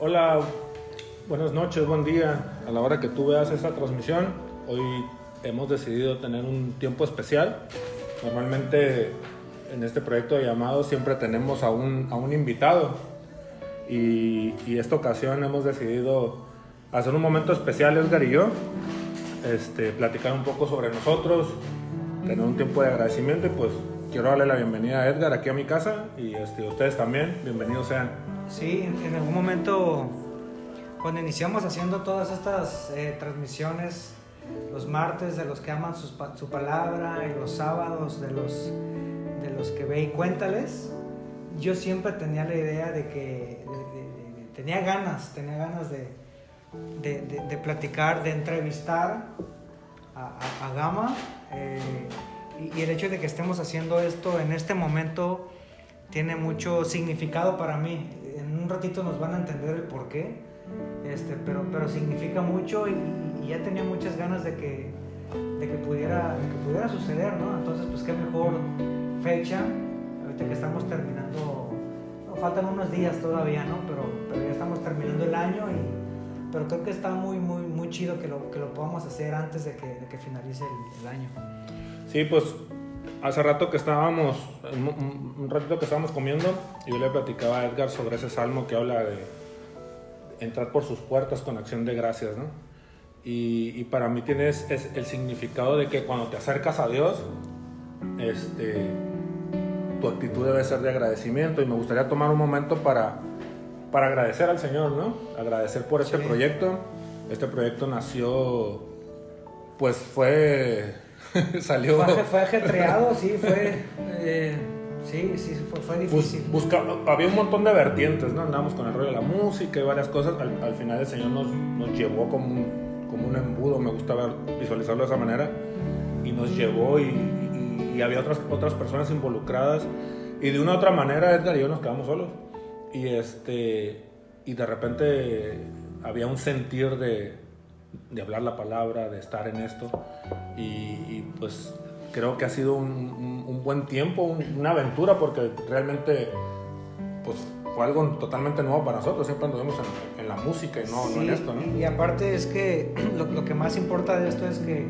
Hola, buenas noches, buen día. A la hora que tú veas esta transmisión, hoy hemos decidido tener un tiempo especial. Normalmente en este proyecto de llamados siempre tenemos a un invitado y esta ocasión hemos decidido hacer un momento especial, Edgar y yo, platicar un poco sobre nosotros, tener un tiempo de agradecimiento y pues quiero darle la bienvenida a Edgar aquí a mi casa y ustedes también, bienvenidos sean. Sí, en algún momento, cuando iniciamos haciendo todas estas transmisiones, los martes de los que aman su palabra y los sábados de los que ve y cuéntales, yo siempre tenía la idea de que tenía ganas de platicar, de entrevistar a Gama, y el hecho de que estemos haciendo esto en este momento tiene mucho significado para mí. En un ratito nos van a entender el por qué, pero significa mucho y ya tenía muchas ganas de que pudiera suceder, ¿no? Entonces, pues qué mejor fecha, ahorita que estamos terminando, faltan unos días todavía, ¿no? Pero ya estamos terminando el año, pero creo que está muy chido que lo podamos hacer antes de que finalice el año. Sí, pues hace rato que estábamos, un ratito que estábamos comiendo, y yo le platicaba a Edgar sobre ese salmo que habla de entrar por sus puertas con acción de gracias, ¿no? Y para mí es el significado de que cuando te acercas a Dios, tu actitud debe ser de agradecimiento, y me gustaría tomar un momento para agradecer al Señor, ¿no? Agradecer por este proyecto. Este proyecto nació, pues salió... Fue ajetreado, sí, fue difícil. Había un montón de vertientes, ¿no? Andábamos con el rollo de la música y varias cosas. Al final el Señor nos llevó como un embudo, me gusta visualizarlo de esa manera, y nos llevó y había otras personas involucradas, y de una u otra manera Edgar y yo nos quedamos solos, y de repente había un sentir de hablar la palabra, de estar en esto, y pues creo que ha sido un buen tiempo, una aventura, porque realmente pues fue algo totalmente nuevo para nosotros. Siempre anduvimos en la música y no en esto, ¿no? Y aparte es que lo que más importa de esto es que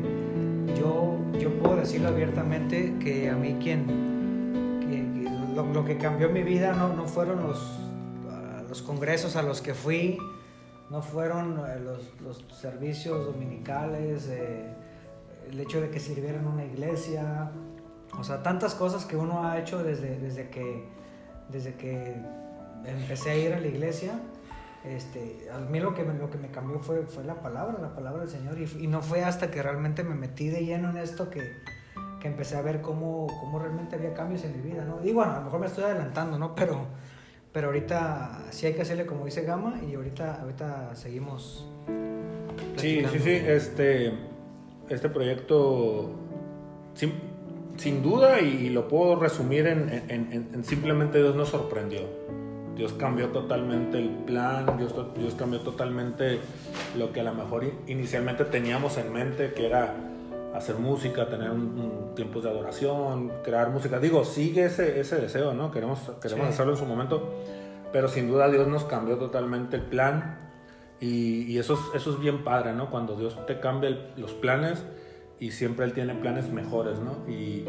yo puedo decirlo abiertamente, que a mí lo que cambió mi vida no fueron los congresos a los que fui, no fueron los servicios dominicales, el hecho de que sirviera en una iglesia, o sea, tantas cosas que uno ha hecho desde que empecé a ir a la iglesia. A mí lo que me cambió fue la palabra del Señor, y no fue hasta que realmente me metí de lleno en esto que empecé a ver cómo realmente había cambios en mi vida, ¿no? Y bueno, a lo mejor me estoy adelantando, ¿no? Pero ahorita sí hay que hacerle como dice Gama, y ahorita seguimos platicando. Sí. Este proyecto, sin duda, y lo puedo resumir en simplemente Dios nos sorprendió. Dios cambió totalmente el plan, Dios cambió totalmente lo que a lo mejor inicialmente teníamos en mente, que era hacer música, tener tiempos de adoración, crear música. Digo, sigue ese deseo, ¿no? Queremos hacerlo en su momento, pero sin duda Dios nos cambió totalmente el plan, y eso es bien padre, ¿no? Cuando Dios te cambia los planes, y siempre Él tiene planes mejores, ¿no? Y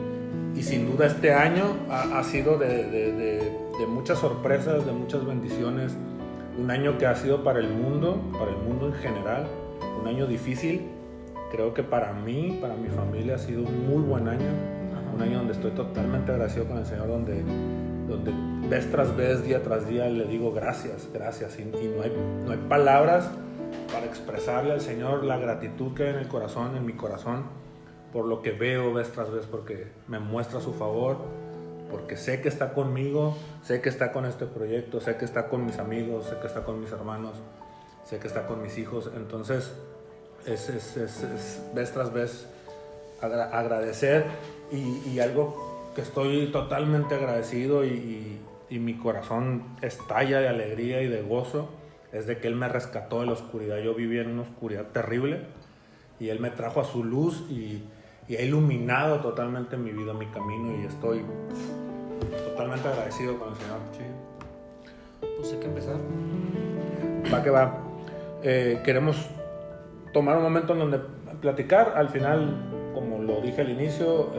sin duda este año ha sido de muchas sorpresas, de muchas bendiciones. Un año que ha sido para el mundo en general, un año difícil. Creo que para mí, para mi familia, ha sido un muy buen año. Un año donde estoy totalmente agradecido con el Señor, donde vez tras vez, día tras día, le digo gracias. Y no hay palabras para expresarle al Señor la gratitud que hay en mi corazón, por lo que veo vez tras vez, porque me muestra su favor, porque sé que está conmigo, sé que está con este proyecto, sé que está con mis amigos, sé que está con mis hermanos, sé que está con mis hijos. Entonces es vez tras vez agradecer, y algo que estoy totalmente agradecido, y mi corazón estalla de alegría y de gozo, es de que Él me rescató de la oscuridad. Yo vivía en una oscuridad terrible, y Él me trajo a su luz, y ha iluminado totalmente mi vida, mi camino, y estoy totalmente agradecido con el Señor. Sí. Pues hay que empezar. va que va. Queremos tomar un momento en donde platicar. Al final, como lo dije al inicio,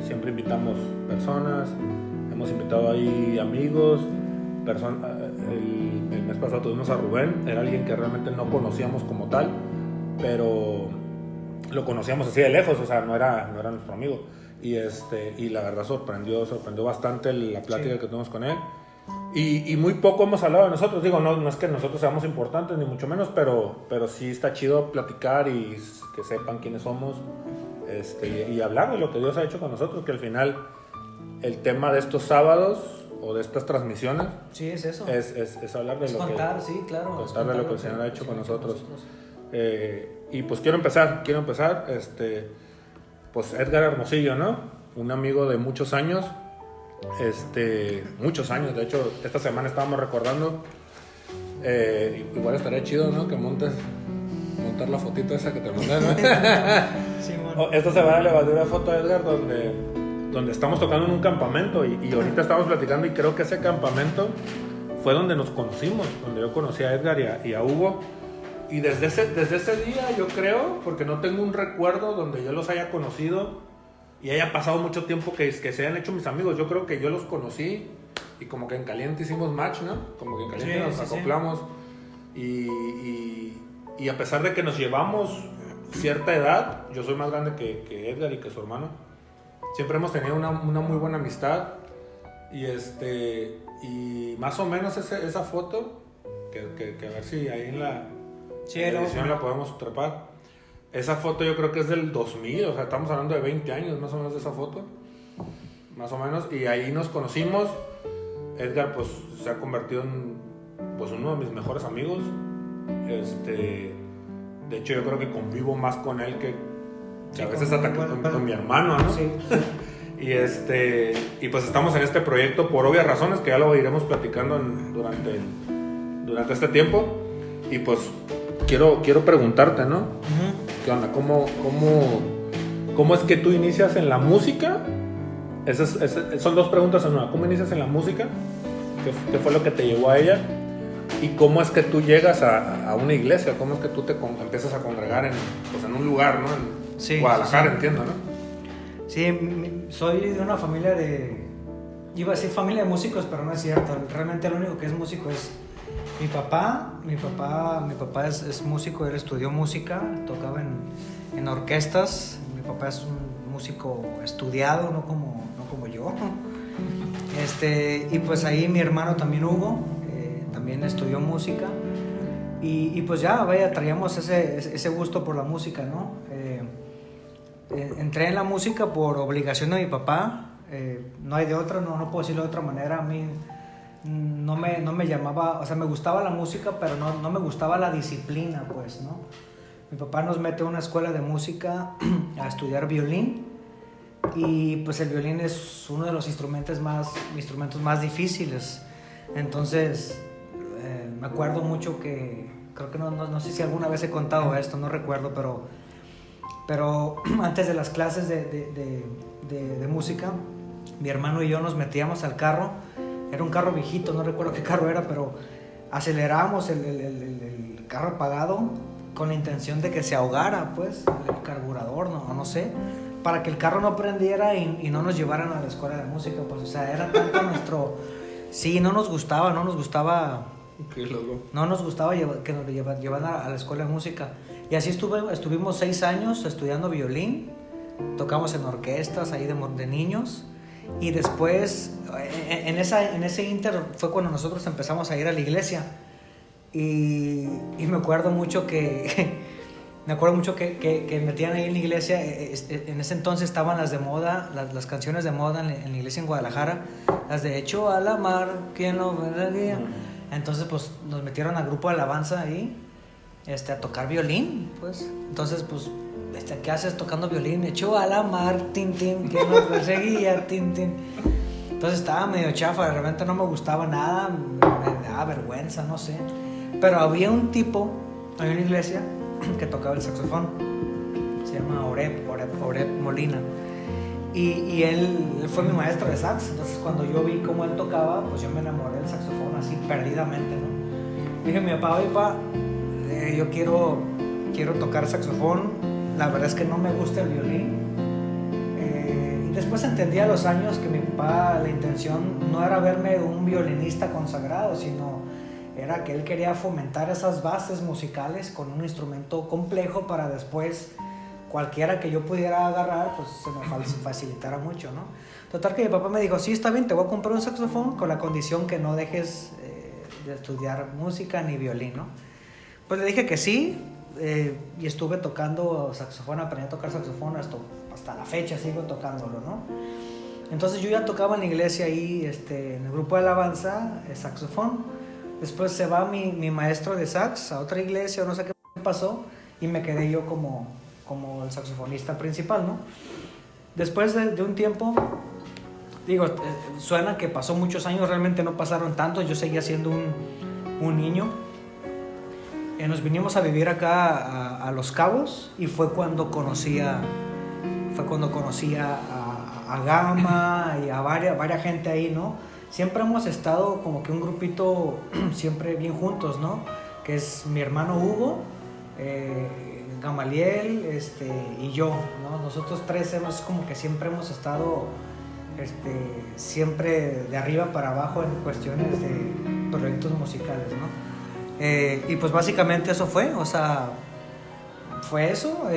siempre invitamos personas. Hemos invitado ahí amigos. El mes pasado tuvimos a Rubén. Era alguien que realmente no conocíamos como tal, pero lo conocíamos así de lejos, o sea, no era nuestro amigo. Y la verdad sorprendió bastante la plática que tuvimos con él. Y muy poco hemos hablado de nosotros. Digo, no es que nosotros seamos importantes, ni mucho menos, pero sí está chido platicar y que sepan quiénes somos, y hablar de lo que Dios ha hecho con nosotros, que al final el tema de estos sábados o de estas transmisiones, sí, es eso. Es hablar de es lo contar, que... sí, claro. Contar de lo que el Señor ha hecho con nosotros. Y pues quiero empezar, pues Edgar Hermosillo, ¿no? Un amigo de muchos años, muchos años. De hecho, esta semana estábamos recordando, igual estaría chido, ¿no? Que montar la fotito esa que te mandé, ¿no? Sí, bueno. Esta semana le mandé una foto a Edgar donde estamos tocando en un campamento y ahorita estamos platicando, y creo que ese campamento fue donde nos conocimos, donde yo conocí a Edgar y a Hugo. Y desde ese día, yo creo, porque no tengo un recuerdo donde yo los haya conocido y haya pasado mucho tiempo que se hayan hecho mis amigos. Yo creo que yo los conocí y como que en caliente hicimos match, ¿no? Como que en caliente nos acoplamos. Sí. Y a pesar de que nos llevamos cierta edad, yo soy más grande que Edgar y que su hermano, siempre hemos tenido una muy buena amistad. Y más o menos esa foto, que a ver si ahí en la edición la podemos trepar. Esa foto yo creo que es del 2000, o sea, estamos hablando de 20 años más o menos de esa foto. Más o menos, y ahí nos conocimos. Edgar pues se ha convertido en pues uno de mis mejores amigos. De hecho yo creo que convivo más con él que a veces hasta con mi hermano, ¿no? Sí. Y pues estamos en este proyecto por obvias razones que ya lo iremos platicando durante este tiempo. Y pues quiero preguntarte, ¿no? Uh-huh. ¿Qué onda? ¿Cómo es que tú inicias en la música? Son dos preguntas en una. ¿Cómo inicias en la música? ¿Qué fue lo que te llevó a ella? ¿Y cómo es que tú llegas a una iglesia? ¿Cómo es que tú te empiezas a congregar en un lugar, ¿no? En Guadalajara, entiendo, ¿no? Sí, soy de una familia iba a decir familia de músicos, pero no es cierto. Realmente el único que es músico es mi papá. Mi papá es músico, él estudió música, tocaba en orquestas. Mi papá es un músico estudiado, no como yo. Y pues ahí mi hermano también Hugo, también estudió música. Y pues ya, vaya, traíamos ese gusto por la música, ¿no? Entré en la música por obligación de mi papá, no hay de otra, no puedo decirlo de otra manera. A mí no me llamaba, o sea, me gustaba la música, pero no me gustaba la disciplina, pues, ¿no? Mi papá nos mete a una escuela de música a estudiar violín, y pues el violín es uno de los instrumentos más difíciles. Entonces me acuerdo mucho que, creo que no sé si alguna vez he contado esto, no recuerdo, pero antes de las clases de música, mi hermano y yo nos metíamos al carro. Era un carro viejito, no recuerdo qué carro era, pero acelerábamos el carro apagado con la intención de que se ahogara, pues, el carburador, no sé, para que el carro no prendiera y no nos llevaran a la escuela de música, pues, o sea, era tanto nuestro... Sí, no nos gustaba Qué loco. No nos gustaba que nos llevaran a la escuela de música. Y así estuvimos 6 años estudiando violín, tocamos en orquestas ahí de niños. Y después, en ese inter fue cuando nosotros empezamos a ir a la iglesia. Y me acuerdo mucho que metían ahí en la iglesia. En ese entonces estaban las de moda, las canciones de moda en la iglesia en Guadalajara, las de Hecho a la mar, ¿quién lo vería? Entonces pues nos metieron al grupo de alabanza ahí, a tocar violín, pues. Entonces pues, ¿qué haces tocando violín? Echó a la mar, tin, tin, que nos perseguía, tin, tin. Entonces estaba medio chafa, de repente no me gustaba nada, me daba vergüenza, no sé. Pero había una iglesia que tocaba el saxofón, se llama Oreb Molina. Y él fue mi maestro de sax. Entonces cuando yo vi cómo él tocaba, pues yo me enamoré del saxofón así perdidamente, ¿no? dije a mi papá, oye, papá, yo quiero tocar saxofón, la verdad es que no me gusta el violín. Y después entendí a los años que mi papá, la intención no era verme un violinista consagrado, sino era que él quería fomentar esas bases musicales con un instrumento complejo para después cualquiera que yo pudiera agarrar, pues se me facilitara mucho, ¿no? Total que mi papá me dijo, sí, está bien, te voy a comprar un saxofón con la condición que no dejes de estudiar música ni violín, ¿no? Pues le dije que sí, y estuve tocando saxofón, aprendí a tocar saxofón hasta la fecha, sigo tocándolo, ¿no? Entonces yo ya tocaba en la iglesia ahí, en el grupo de alabanza, saxofón. Después se va mi maestro de sax a otra iglesia, no sé qué pasó, y me quedé yo como el saxofonista principal, ¿no? Después de un tiempo, digo, suena que pasó muchos años, realmente no pasaron tantos, yo seguía siendo un niño. Nos vinimos a vivir acá a Los Cabos y fue cuando conocí a Gama y a varias gente ahí, ¿no? Siempre hemos estado como que un grupito siempre bien juntos, ¿no? Que es mi hermano Hugo, Gamaliel, y yo, ¿no? Nosotros tres como que siempre hemos estado siempre de arriba para abajo en cuestiones de proyectos musicales, ¿no? Y pues básicamente eso fue, o sea, fue eso.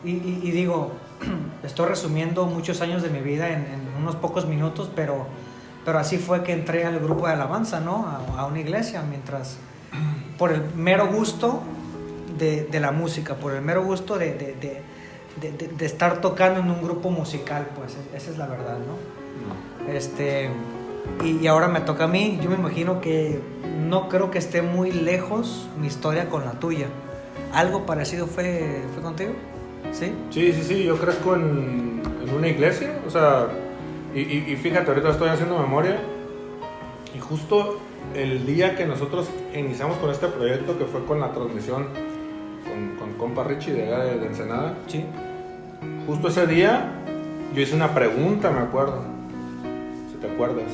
Y digo, estoy resumiendo muchos años de mi vida en unos pocos minutos, pero así fue que entré al grupo de alabanza, ¿no? A una iglesia, por el mero gusto de la música, por el mero gusto de estar tocando en un grupo musical, pues esa es la verdad, ¿no? Y ahora me toca a mí. Yo me imagino que no creo que esté muy lejos mi historia con la tuya. ¿Algo parecido fue contigo? ¿Sí? Sí, yo crezco en una iglesia, o sea, y fíjate, ahorita estoy haciendo memoria, y justo el día que nosotros iniciamos con este proyecto, que fue con la transmisión con compa Richie de Ensenada, sí. Justo ese día yo hice una pregunta, me acuerdo, si te acuerdas,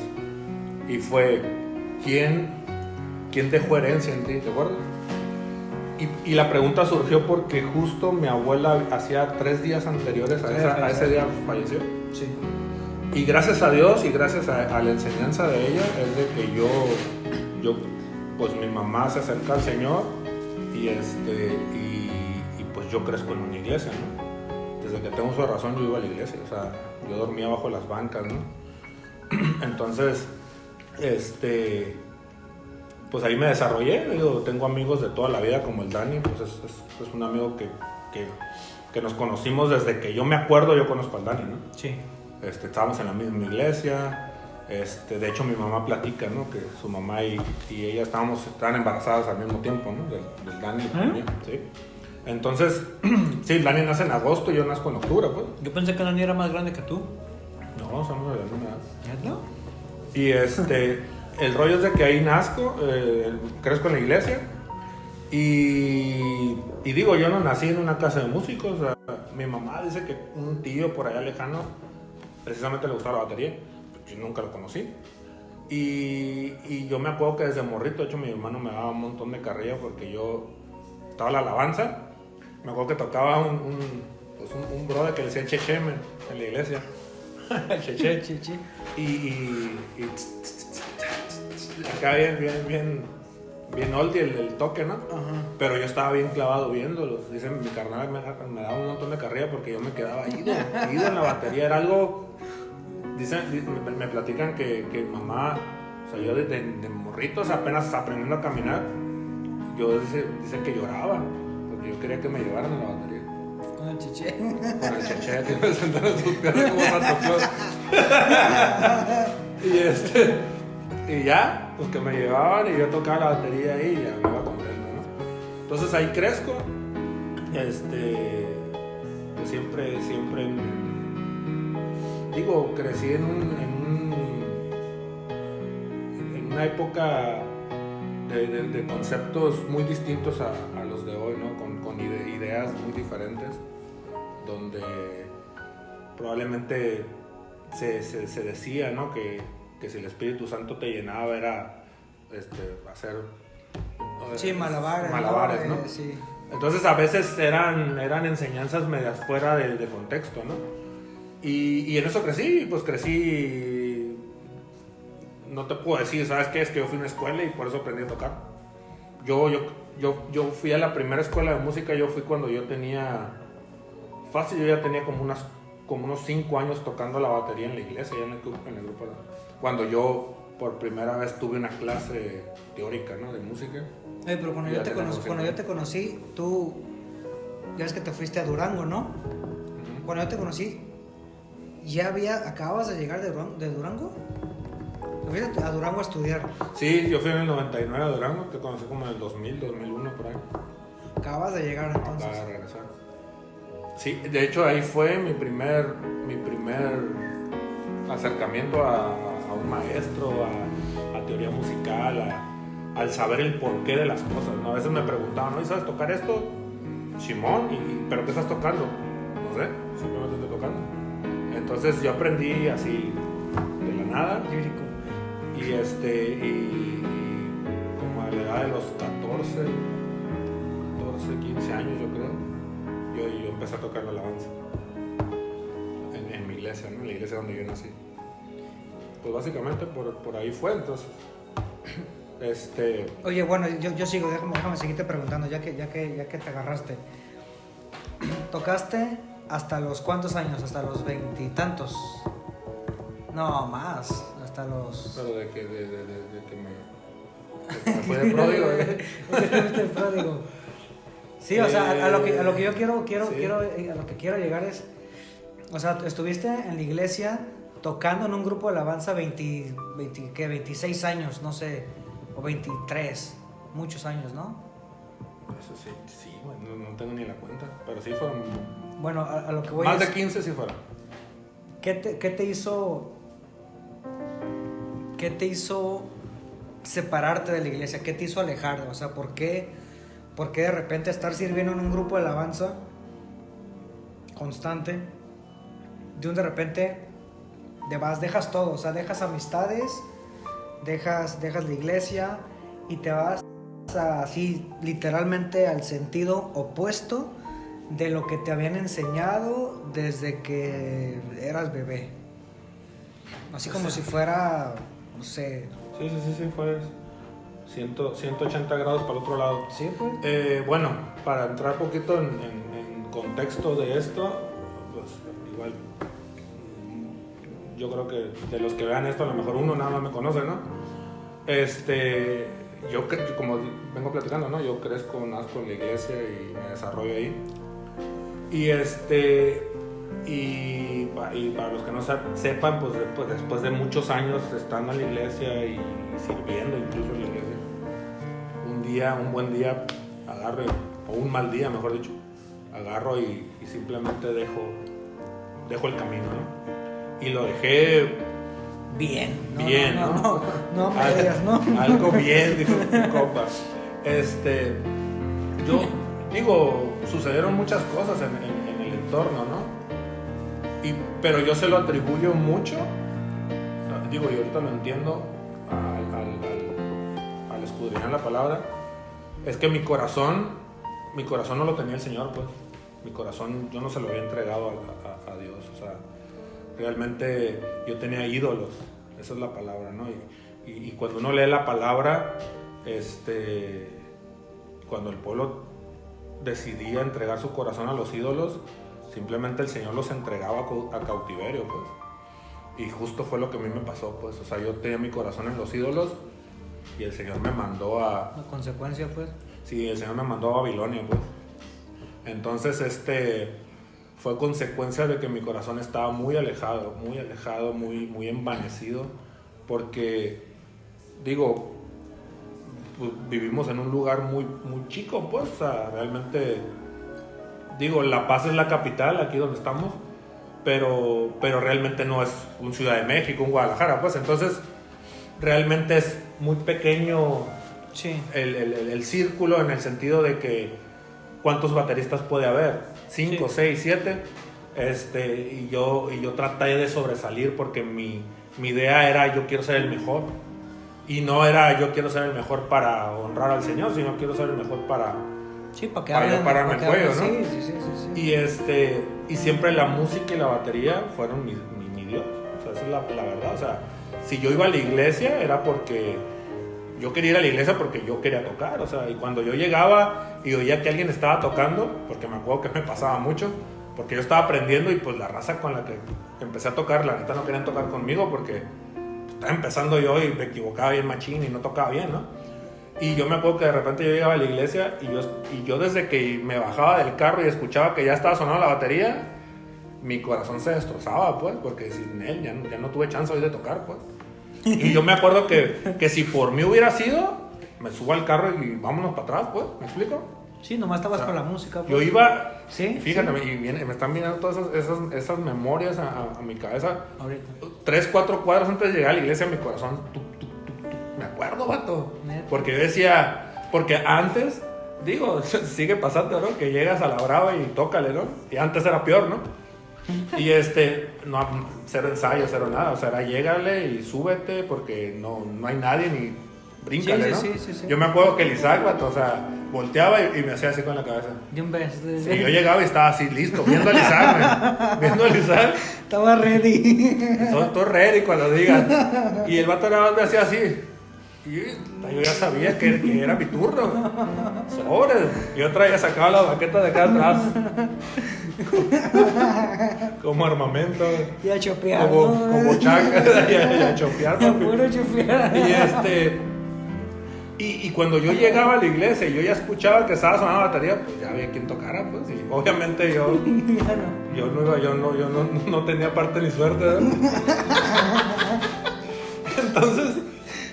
y fue, ¿quién dejó herencia en ti? ¿Te acuerdas? Y la pregunta surgió porque justo mi abuela hacía 3 días anteriores a ese día falleció. Sí. Y gracias a Dios y gracias a la enseñanza de ella es de que yo pues mi mamá se acerca al Señor y pues yo crezco en una iglesia, ¿no? Desde que tengo uso de razón yo iba a la iglesia, o sea, yo dormía bajo las bancas, ¿no? Entonces, pues ahí me desarrollé. Digo, tengo amigos de toda la vida como el Dani, pues es un amigo que nos conocimos desde que yo me acuerdo. Yo conozco al Dani, ¿no? Sí. Estábamos en la misma iglesia. De hecho mi mamá platica, ¿no? Que su mamá y ella estaban embarazadas al mismo tiempo, ¿no? Del Dani y también, ¿sí? Entonces, sí, el Dani nace en agosto y yo nazco en octubre, pues. Yo pensé que Dani era más grande que tú. No, somos de la misma edad. ¿No? Y el rollo es de que ahí nazco, crezco en la iglesia y digo, yo no nací en una casa de músicos. O sea, mi mamá dice que un tío por allá lejano precisamente le gustaba la batería. Yo nunca lo conocí. Y yo me acuerdo que desde morrito, de hecho mi hermano me daba un montón de carrilla porque yo estaba en la alabanza. Me acuerdo que tocaba un brother que le decía Cheche en la iglesia. Cheche. Y acá bien oldie el toque, ¿no? Ajá. Pero yo estaba bien clavado viéndolo. Dicen, mi carnal me daba un montón de carrilla porque yo me quedaba ido en la batería. Era algo, me platican que mamá, o sea, yo de morritos apenas aprendiendo a caminar, yo dicen que lloraba porque yo quería que me llevaran a la batería. Con el Cheche. Con el Cheche, que me sentaron en sus piernas como Santo Claus. Y ya, pues que me llevaban y yo tocaba la batería ahí y ya me iba contento, ¿no? Entonces ahí crezco, pues siempre digo, crecí en una época de conceptos muy distintos a los de hoy, ¿no? Con ideas muy diferentes, donde probablemente se decía, ¿no? Que si el Espíritu Santo te llenaba era hacer Sí, malabares. Malabares, ¿no? Sí. Entonces a veces eran enseñanzas medias fuera de contexto, ¿no? Y en eso crecí, no te puedo decir, ¿sabes qué? Es que yo fui a una escuela y por eso aprendí a tocar. Yo fui a la primera escuela de música, yo fui cuando yo tenía, fácil, yo ya tenía como unos 5 años tocando la batería en la iglesia, ya en el grupo, cuando yo por primera vez tuve una clase teórica, ¿no? De música. Pero cuando yo te conocí, tú, ya ves que te fuiste a Durango, ¿no? Uh-huh. Cuando yo te conocí, ¿acababas de llegar de Durango? ¿Te fuiste a Durango a estudiar? Sí, yo fui en el 99 a Durango, te conocí como en el 2000, 2001, por ahí. ¿Acabas de llegar entonces? Acabas de regresar. Sí, de hecho ahí fue mi primer acercamiento a un maestro, a teoría musical, al saber el porqué de las cosas, ¿no? A veces me preguntaban, ¿no? ¿Sabes tocar esto? Simón, ¿pero qué estás tocando? No sé, simplemente estoy tocando. Entonces yo aprendí así, de la nada. Lírico. Y como a la edad de los 14, 15 años yo creo, yo empecé a tocar la alabanza. En mi iglesia, ¿no? En la iglesia donde yo nací. Pues básicamente por ahí fue, entonces... Oye, bueno, yo sigo, déjame seguirte preguntando, ya que te agarraste. ¿Tocaste hasta los cuántos años? ¿Hasta los 20 y tantos? No, más, hasta los... Pero de que me fue de pródigo. De pródigo. Sí, o sea, a lo que yo quiero, a lo que quiero llegar es... O sea, estuviste en la iglesia tocando en un grupo de alabanza 26 años, no sé... O 23, muchos años, ¿no? Eso sí, bueno, no tengo ni la cuenta, pero sí fueron... Bueno, a lo que voy más de 15 sí fueron. ¿Qué te hizo separarte de la iglesia? ¿Qué te hizo alejar? O sea, ¿por qué de repente estar sirviendo en un grupo de alabanza constante, de repente dejas todo, o sea, dejas amistades, dejas la iglesia y te vas así literalmente al sentido opuesto de lo que te habían enseñado desde que eras bebé? Así como si fuera, no sé... Sí, fue 180 grados para el otro lado. Sí, pues. Bueno, para entrar un poquito en contexto de esto, pues igual... Yo creo que de los que vean esto, a lo mejor uno nada más me conoce, ¿no? Yo como vengo platicando, ¿no? Yo nazco en la iglesia y me desarrollo ahí. Y para los que no sepan, pues después de muchos años estando en la iglesia y sirviendo incluso en la iglesia, un buen día agarro, o un mal día, mejor dicho, agarro y simplemente dejo el camino, ¿no? Y lo dejé bien, ¿no? Medias, ¿no? Algo bien, dijo mi compa. Yo digo, sucedieron muchas cosas en el entorno, ¿no? Pero yo se lo atribuyo mucho, digo, y ahorita lo entiendo al escudriñar la palabra, es que mi corazón no lo tenía el Señor, pues. Mi corazón yo no se lo había entregado a Dios, o sea, realmente yo tenía ídolos, esa es la palabra, ¿no? Y cuando uno lee la palabra, cuando el pueblo decidía entregar su corazón a los ídolos, simplemente el Señor los entregaba a cautiverio, pues. Y justo fue lo que a mí me pasó, pues. O sea, yo tenía mi corazón en los ídolos y el Señor me mandó a... La consecuencia, pues. Sí, el Señor me mandó a Babilonia, pues. Entonces, fue consecuencia de que mi corazón estaba muy alejado, muy envanecido, porque, digo, pues, vivimos en un lugar muy chico, pues, o sea, realmente, digo, La Paz es la capital, aquí donde estamos, pero realmente no es un Ciudad de México, un Guadalajara, pues, entonces, realmente es muy pequeño sí. el círculo, en el sentido de que ¿cuántos bateristas puede haber? 5, 6, 7. Y yo traté de sobresalir porque mi idea era, yo quiero ser el mejor. Y no era yo quiero ser el mejor para honrar al Señor, sino quiero ser el mejor para Sí, para que yo hablen, pararme el cuello, ¿no? Sí. Y siempre la música y la batería fueron mi Dios. O sea, esa es la verdad. O sea, si yo iba a la iglesia era porque yo quería ir a la iglesia porque yo quería tocar. O sea, y cuando yo llegaba y oía que alguien estaba tocando, porque me acuerdo que me pasaba mucho, porque yo estaba aprendiendo y pues la raza con la que empecé a tocar, la neta no querían tocar conmigo porque estaba empezando yo y me equivocaba bien machín y no tocaba bien, ¿no? Y yo me acuerdo que de repente yo llegaba a la iglesia y yo desde que me bajaba del carro y escuchaba que ya estaba sonando la batería, mi corazón se destrozaba, pues, porque sin él ya no tuve chance hoy de tocar, pues. Y yo me acuerdo que si por mí hubiera sido, me subo al carro y vámonos para atrás, pues, ¿me explico? Sí, nomás estabas O sea, con la música. Pues. Yo iba, sí, fíjate, sí. y me están mirando todas esas memorias a mi cabeza. Ahorita. 3-4 cuadros antes de llegar a la iglesia, mi corazón, me acuerdo, vato. Neta. Porque yo decía, porque antes, digo, sigue pasando, ¿no? Que llegas a la brava y tócale, ¿no? Y antes era peor, ¿no? Y no, cero ensayo, cero nada. O sea, era llégale y súbete porque no hay nadie ni bríncale, ¿no? Sí. Yo me acuerdo que el Isaac, vato, o sea, volteaba y me hacía así con la cabeza. De un beso. Y yo llegaba y estaba así, listo, viendo al Isaac, man. Viendo al Isaac. Estaba ready. Todo ready cuando digan. Y el vato nada más me hacía así. Y yo ya sabía que era mi turno. Sobres. Yo traía sacado la baqueta de acá atrás. Como armamento. Y a chopear. Como chaca. Y a chopear, papi. Puro chopear. Y cuando yo llegaba a la iglesia y yo ya escuchaba que estaba sonando la batería, pues ya había quien tocara, pues. Y obviamente yo no tenía parte ni suerte, ¿no? Entonces.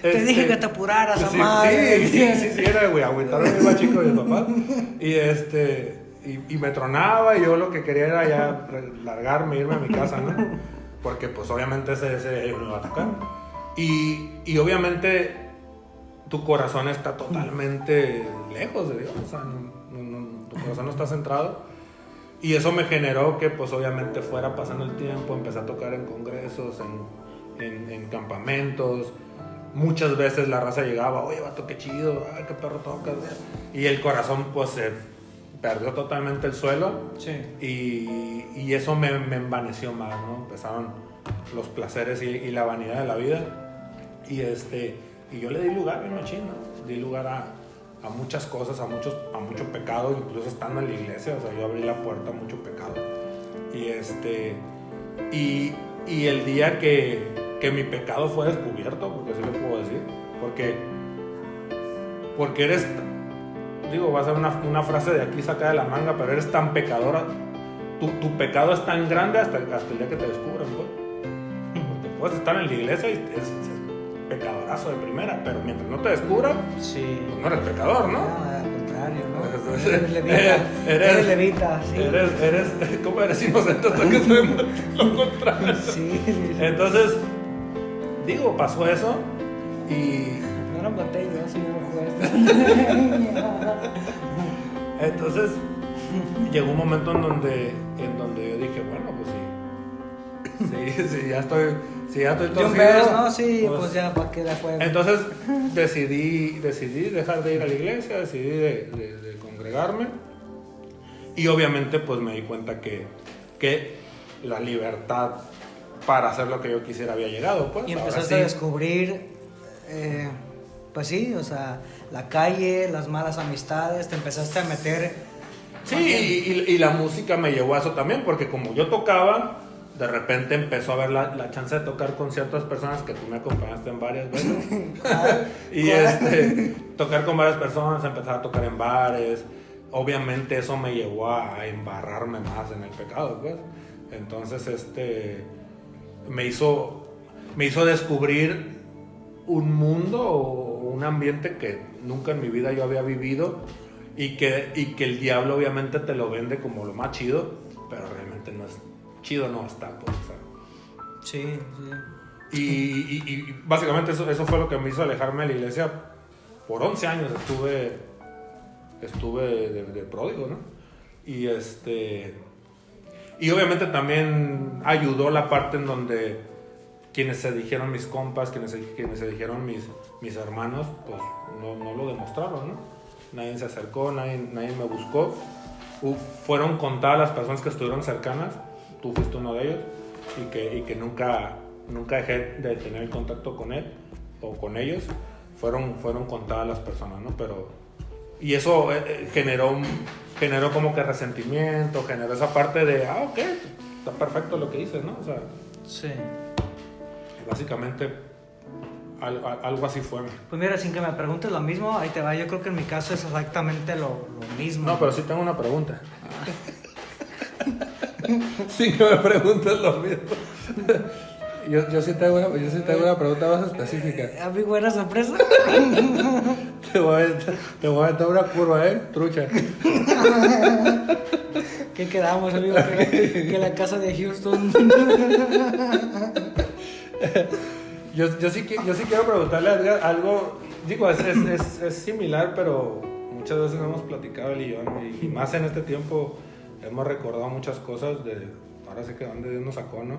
Te dije que te apuraras, sí, madre. Sí, era güey, agüitaron mi más chico de mi papá. Y me tronaba y yo lo que quería era ya largarme, irme a mi casa, ¿no? Porque pues obviamente ese día yo no iba a tocar. Y obviamente tu corazón está totalmente lejos de Dios, o sea, tu corazón no está centrado. Y eso me generó que pues obviamente fuera pasando el tiempo, empecé a tocar en congresos, en campamentos. Muchas veces la raza llegaba, oye, vato, qué chido, ay, qué perro tocas. Y el corazón, pues, se perdió totalmente el suelo. Sí. Y eso me envaneció más, ¿no? Empezaron los placeres y la vanidad de la vida. Y yo le di lugar, bien machín, ¿no? Di lugar a muchas cosas, a mucho pecado, incluso estando en la iglesia. O sea, yo abrí la puerta a mucho pecado. Y el día que mi pecado fue descubierto, porque así lo puedo decir, porque eres, digo, va a ser una frase de aquí sacada de la manga, pero eres tan pecadora, tu pecado es tan grande hasta el día que te descubren, pues. Porque puedes estar en la iglesia y es pecadorazo de primera, pero mientras no te descubran, sí. Pues no eres pecador, ¿no? No, al contrario, ¿no? Eres levita. eres levita, sí. ¿Cómo eres inocente hasta que se lo contrario? Sí. Entonces, digo, pasó eso y... No eran botellas, señor juez. Entonces, llegó un momento en donde yo dije, bueno, pues sí, ya estoy torcido. John Bears, ¿no? Sí, pues ya, ¿para qué la juego? Entonces, decidí dejar de ir a la iglesia, decidí de congregarme. Y obviamente, pues me di cuenta que la libertad para hacer lo que yo quisiera había llegado, pues. Y empezaste a descubrir, pues sí, o sea, la calle, las malas amistades, te empezaste a meter. Sí, y la música me llevó a eso también, porque como yo tocaba, de repente empezó a haber la chance de tocar con ciertas personas que tú me acompañaste en varias veces. Y tocar con varias personas, empezar a tocar en bares. Obviamente eso me llevó a embarrarme más en el pecado, pues. Entonces, me hizo descubrir un mundo o un ambiente que nunca en mi vida yo había vivido y que el diablo obviamente te lo vende como lo más chido, pero realmente no es chido, no está, pues. O sea. Sí. Y básicamente eso fue lo que me hizo alejarme de la iglesia. Por 11 años estuve de pródigo, ¿no? Y obviamente también ayudó la parte en donde quienes se dijeron mis compas, quienes se dijeron mis hermanos, pues no lo demostraron, ¿no? Nadie se acercó, nadie me buscó. Fueron contadas las personas que estuvieron cercanas, tú fuiste uno de ellos, y que nunca dejé de tener el contacto con él o con ellos. Fueron contadas las personas, ¿no? Y eso generó como que resentimiento, generó esa parte de, ok, está perfecto lo que dices, ¿no? O sea, Sí. Básicamente algo así fue. Pues mira, sin que me preguntes lo mismo, ahí te va. Yo creo que en mi caso es exactamente lo mismo. No, pero sí tengo una pregunta. Sin que me preguntes lo mismo. Yo sí tengo una pregunta más específica. ¿A mí buena sorpresa? Te voy a meter una curva, trucha. ¿Qué quedamos, amigo? Que la casa de Houston. Yo sí quiero preguntarle a Edgar algo. Digo, es similar, pero muchas veces hemos platicado él y yo, ¿no? Y más en este tiempo hemos recordado muchas cosas ahora sé que dónde Dios nos sacó, ¿no?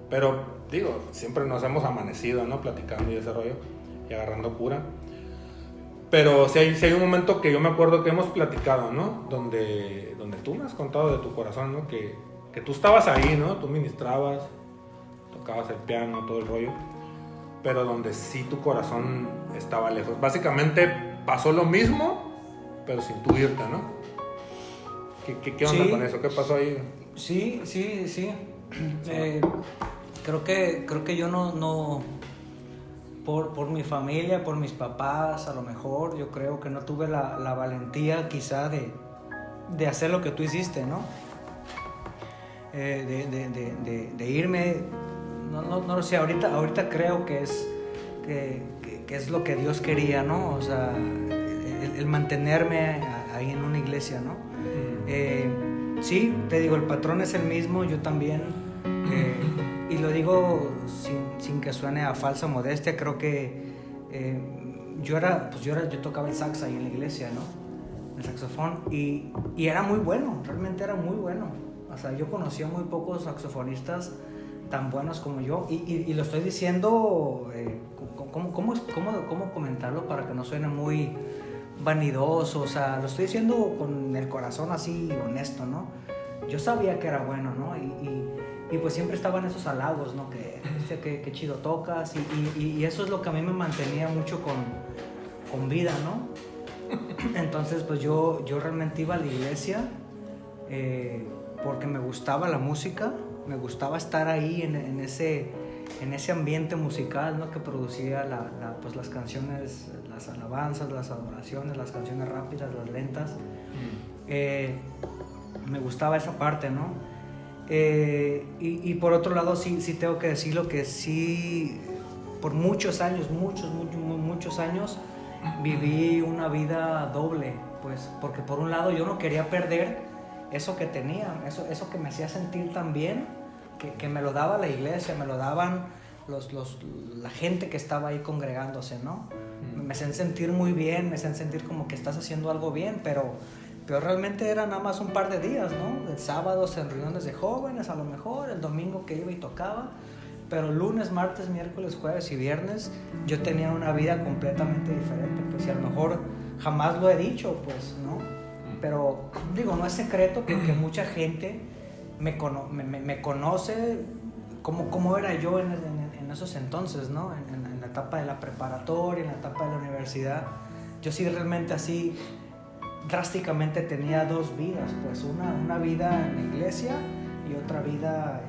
Pero, digo, siempre nos hemos amanecido, ¿no? Platicando y ese rollo, y agarrando cura. Pero sí hay un momento que yo me acuerdo que hemos platicado, ¿no? Donde tú me has contado de tu corazón, ¿no? Que tú estabas ahí, ¿no? Tú ministrabas, tocabas el piano, todo el rollo. Pero donde sí tu corazón estaba lejos. Básicamente pasó lo mismo, pero sin tú irte, ¿no? ¿Qué onda con eso? ¿Qué pasó ahí? Sí. Creo que yo no por mi familia, por mis papás, a lo mejor, yo creo que no tuve la valentía quizá de hacer lo que tú hiciste, ¿no? De irme, no lo sé, ahorita creo que es lo que Dios quería, ¿no? O sea, el mantenerme ahí en una iglesia, ¿no? Sí, te digo, el patrón es el mismo, yo también, y lo digo sin que suene a falsa modestia. Creo que yo tocaba el sax ahí en la iglesia, ¿no? El saxofón, y era muy bueno, realmente era muy bueno. O sea, yo conocía muy pocos saxofonistas tan buenos como yo, y lo estoy diciendo, ¿cómo comentarlo para que no suene muy vanidoso? O sea, lo estoy diciendo con el corazón así honesto, ¿no? Yo sabía que era bueno, ¿no? Y pues siempre estaban esos halagos, ¿no? Que chido tocas, y eso es lo que a mí me mantenía mucho con vida, ¿no? Entonces pues yo realmente iba a la iglesia porque me gustaba la música, me gustaba estar ahí en ese ambiente musical, ¿no? Que producía pues las canciones, las alabanzas, las adoraciones, las canciones rápidas, las lentas. Me gustaba esa parte, ¿no? Y por otro lado sí tengo que decirlo, que sí, por muchos años viví una vida doble, pues, porque por un lado yo no quería perder eso que tenía, eso que me hacía sentir tan bien, que me lo daba la iglesia, me lo daban la gente que estaba ahí congregándose, ¿no? Me hacían sentir muy bien, me hacían sentir como que estás haciendo algo bien, pero realmente era nada más un par de días, ¿no? El sábado en reuniones de jóvenes, a lo mejor, el domingo que iba y tocaba, pero lunes, martes, miércoles, jueves y viernes yo tenía una vida completamente diferente, pues, y a lo mejor jamás lo he dicho, pues, ¿no? Pero, digo, no es secreto porque mucha gente me conoce como era yo en esos entonces, ¿no? En la etapa de la preparatoria, en la etapa de la universidad. Yo sí realmente así drásticamente tenía dos vidas, pues una vida en la iglesia y otra vida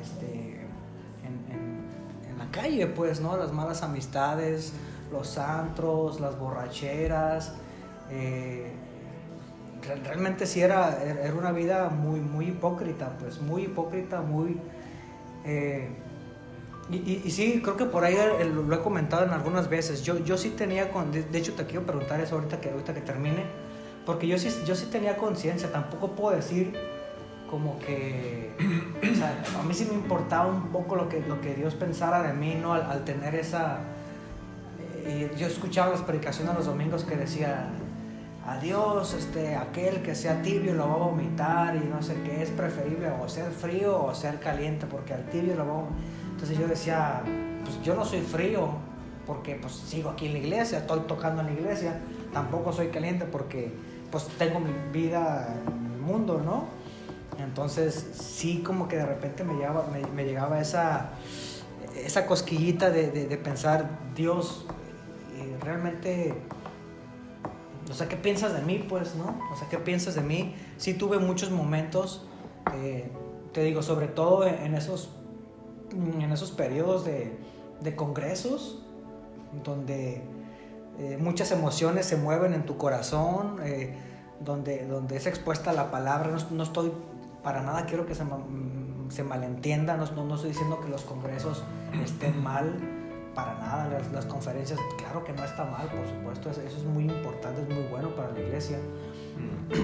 en la calle, pues, ¿no? Las malas amistades, los antros, las borracheras. Realmente sí era una vida muy hipócrita, pues, muy hipócrita, muy... Y sí, creo que por ahí lo he comentado en algunas veces. Yo sí tenía... De hecho, te quiero preguntar eso ahorita que termine, porque yo sí tenía conciencia. Tampoco puedo decir como que... O sea, a mí sí me importaba un poco lo que Dios pensara de mí, ¿no? Al tener esa... yo escuchaba las predicaciones los domingos que decía... Adiós, aquel que sea tibio lo va a vomitar, y no sé qué, es preferible o ser frío o ser caliente, porque al tibio lo va a vomitar. Entonces yo decía, pues yo no soy frío porque pues sigo aquí en la iglesia, estoy tocando en la iglesia, tampoco soy caliente porque pues tengo mi vida en el mundo, ¿no? Entonces sí, como que de repente me llegaba esa cosquillita de pensar, Dios, realmente, o sea, ¿qué piensas de mí, pues, no? O sea, ¿qué piensas de mí? Sí tuve muchos momentos, te digo, sobre todo en esos periodos de congresos, donde muchas emociones se mueven en tu corazón, donde es expuesta la palabra. No estoy para nada, quiero que se malentienda, no estoy diciendo que los congresos estén mal, para nada. Las conferencias, claro que no está mal, por supuesto, eso es muy importante, es muy bueno para la iglesia.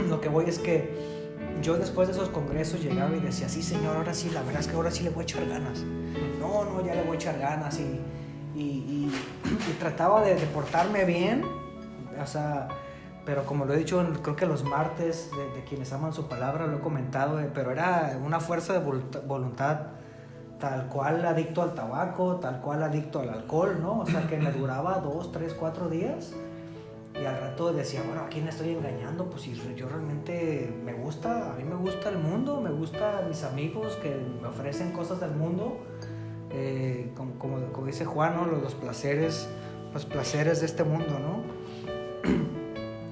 Lo que voy es que yo después de esos congresos llegaba y decía, sí, Señor, ahora sí, la verdad es que ahora sí le voy a echar ganas. No, ya le voy a echar ganas, y trataba de portarme bien, o sea, pero como lo he dicho, creo que los martes de quienes aman su palabra lo he comentado, pero era una fuerza de voluntad tal cual adicto al tabaco, tal cual adicto al alcohol, ¿no? O sea, que me duraba 2, 3, 4 días y al rato decía, bueno, ¿a quién estoy engañando? Pues si yo realmente a mí me gusta el mundo, me gustan mis amigos que me ofrecen cosas del mundo, como dice Juan, ¿no? Los placeres de este mundo, ¿no?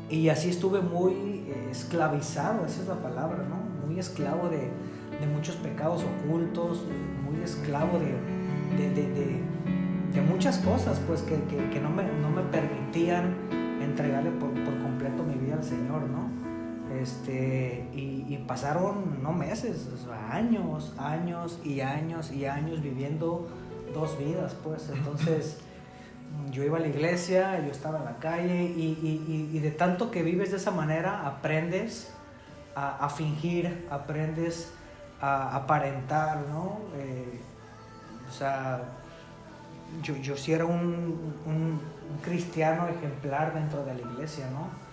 Y así estuve muy esclavizado, esa es la palabra, ¿no? Muy esclavo de muchos pecados ocultos, muy esclavo de muchas cosas, pues, que no me permitían entregarle por completo mi vida al Señor, ¿no? Y pasaron, no meses, o sea, años viviendo 2 vidas, pues. Entonces yo iba a la iglesia, yo estaba en la calle, y de tanto que vives de esa manera aprendes a fingir, aprendes a aparentar, ¿no? O sea, yo sí era un cristiano ejemplar dentro de la iglesia, ¿no?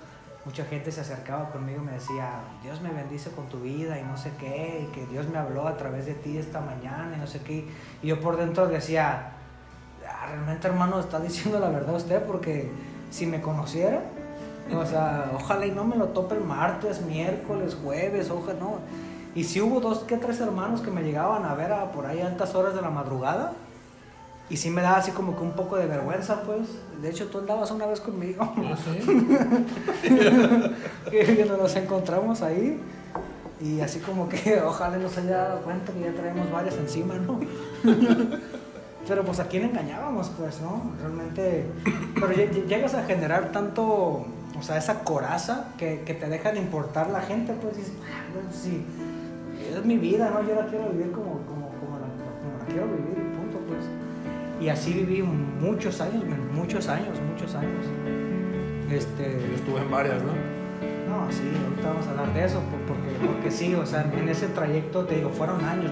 Mucha gente se acercaba conmigo y me decía, Dios me bendice con tu vida y no sé qué, y que Dios me habló a través de ti esta mañana y no sé qué. Y yo por dentro decía, realmente, hermano, está diciendo la verdad usted, porque si me conociera, o sea, ojalá y no me lo tope el martes, miércoles, jueves, ojalá, no. Y sí hubo 2 que 3 hermanos que me llegaban a ver por ahí a altas horas de la madrugada, y sí me daba así como que un poco de vergüenza, pues. De hecho, tú andabas una vez conmigo. ¿Ah, sí? Que nos encontramos ahí, y así como que ojalá no se haya dado cuenta que ya traemos varias encima, ¿no? Pero pues a quién engañábamos, pues, ¿no? Realmente, pero llegas a generar tanto, o sea, esa coraza que te deja de importar la gente, pues, dices, bueno, sí, es mi vida, ¿no? Yo la quiero vivir como la quiero vivir, punto, pues. Y así viví muchos años. Yo estuve en varias, ¿no? No, sí, ahorita vamos a hablar de eso, porque sí, o sea, en ese trayecto, te digo, fueron años,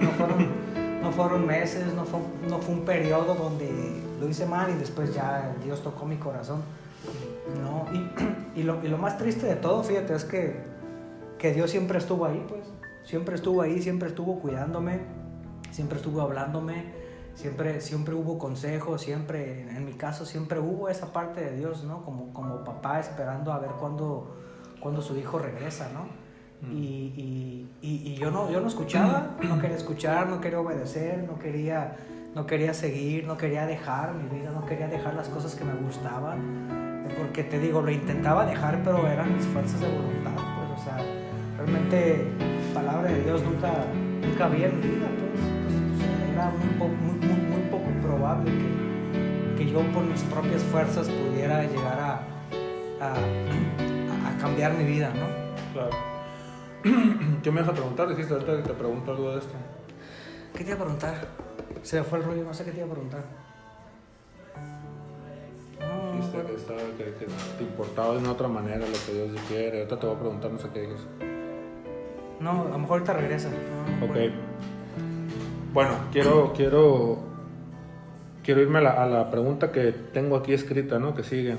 no fueron meses, no fue un periodo donde lo hice mal y después ya Dios tocó mi corazón, ¿no? Y lo más triste de todo, fíjate, es que Dios siempre estuvo ahí, pues. Siempre estuvo ahí, siempre estuvo cuidándome, siempre estuvo hablándome, siempre hubo consejos, siempre, en mi caso, siempre hubo esa parte de Dios, ¿no? Como papá esperando a ver cuándo su hijo regresa, ¿no? Y yo no escuchaba, no quería escuchar, no quería obedecer, no quería seguir, no quería dejar mi vida, no quería dejar las cosas que me gustaban, porque te digo, lo intentaba dejar, pero eran mis fuerzas de voluntad, pues. O sea, realmente la palabra de Dios nunca había en mi vida, pues. Era muy poco probable que yo por mis propias fuerzas pudiera llegar a cambiar mi vida, ¿no? Claro. ¿Qué me vas a preguntar? Dijiste ahorita que te pregunto algo de esto. ¿Qué te iba a preguntar? Se me fue el rollo, no sé qué te iba a preguntar. Dijiste que te importaba de una otra manera lo que Dios quiere. Ahorita te voy a preguntar, no sé qué dices. No, a lo mejor ahorita regresa. Ok. Bueno, quiero irme a la pregunta que tengo aquí escrita, ¿no? Que sigue.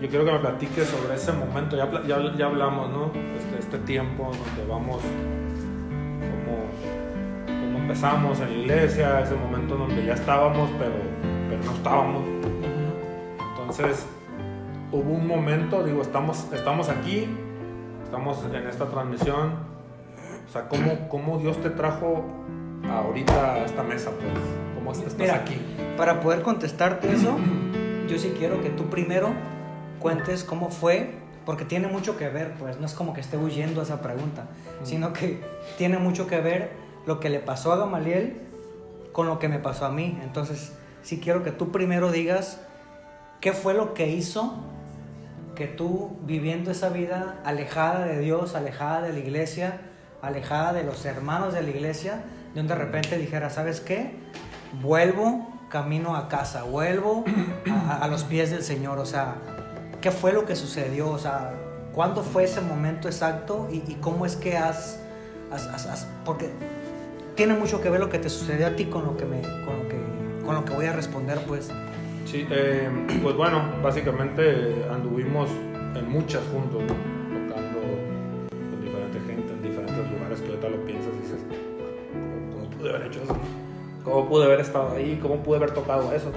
Yo quiero que me platiques sobre ese momento. Ya hablamos, ¿no? Este tiempo donde vamos como empezamos en la iglesia, ese momento donde ya estábamos, pero no estábamos. Entonces, hubo un momento, digo, estamos aquí, estamos en esta transmisión. O sea, ¿cómo Dios te trajo ahorita a esta mesa, pues? ¿Cómo estás Mira, aquí? Para poder contestarte eso, yo sí quiero que tú primero cuentes cómo fue, porque tiene mucho que ver, pues no es como que esté huyendo a esa pregunta, sino que tiene mucho que ver lo que le pasó a Gamaliel con lo que me pasó a mí. Entonces, sí quiero que tú primero digas qué fue lo que hizo que tú, viviendo esa vida alejada de Dios, alejada de la iglesia, alejada de los hermanos de la iglesia, de repente dijera, ¿sabes qué? Vuelvo camino a casa, vuelvo a los pies del Señor. O sea, ¿qué fue lo que sucedió? O sea, ¿cuándo fue ese momento exacto? Y cómo es que porque tiene mucho que ver lo que te sucedió a ti con lo que voy a responder, pues. Sí, pues bueno, básicamente anduvimos en muchas juntos, ¿no? Tocando con diferente gente en diferentes lugares, que ahorita lo piensas y dices, ¿cómo pude haber hecho eso? ¿Cómo pude haber estado ahí? ¿Cómo pude haber tocado eso?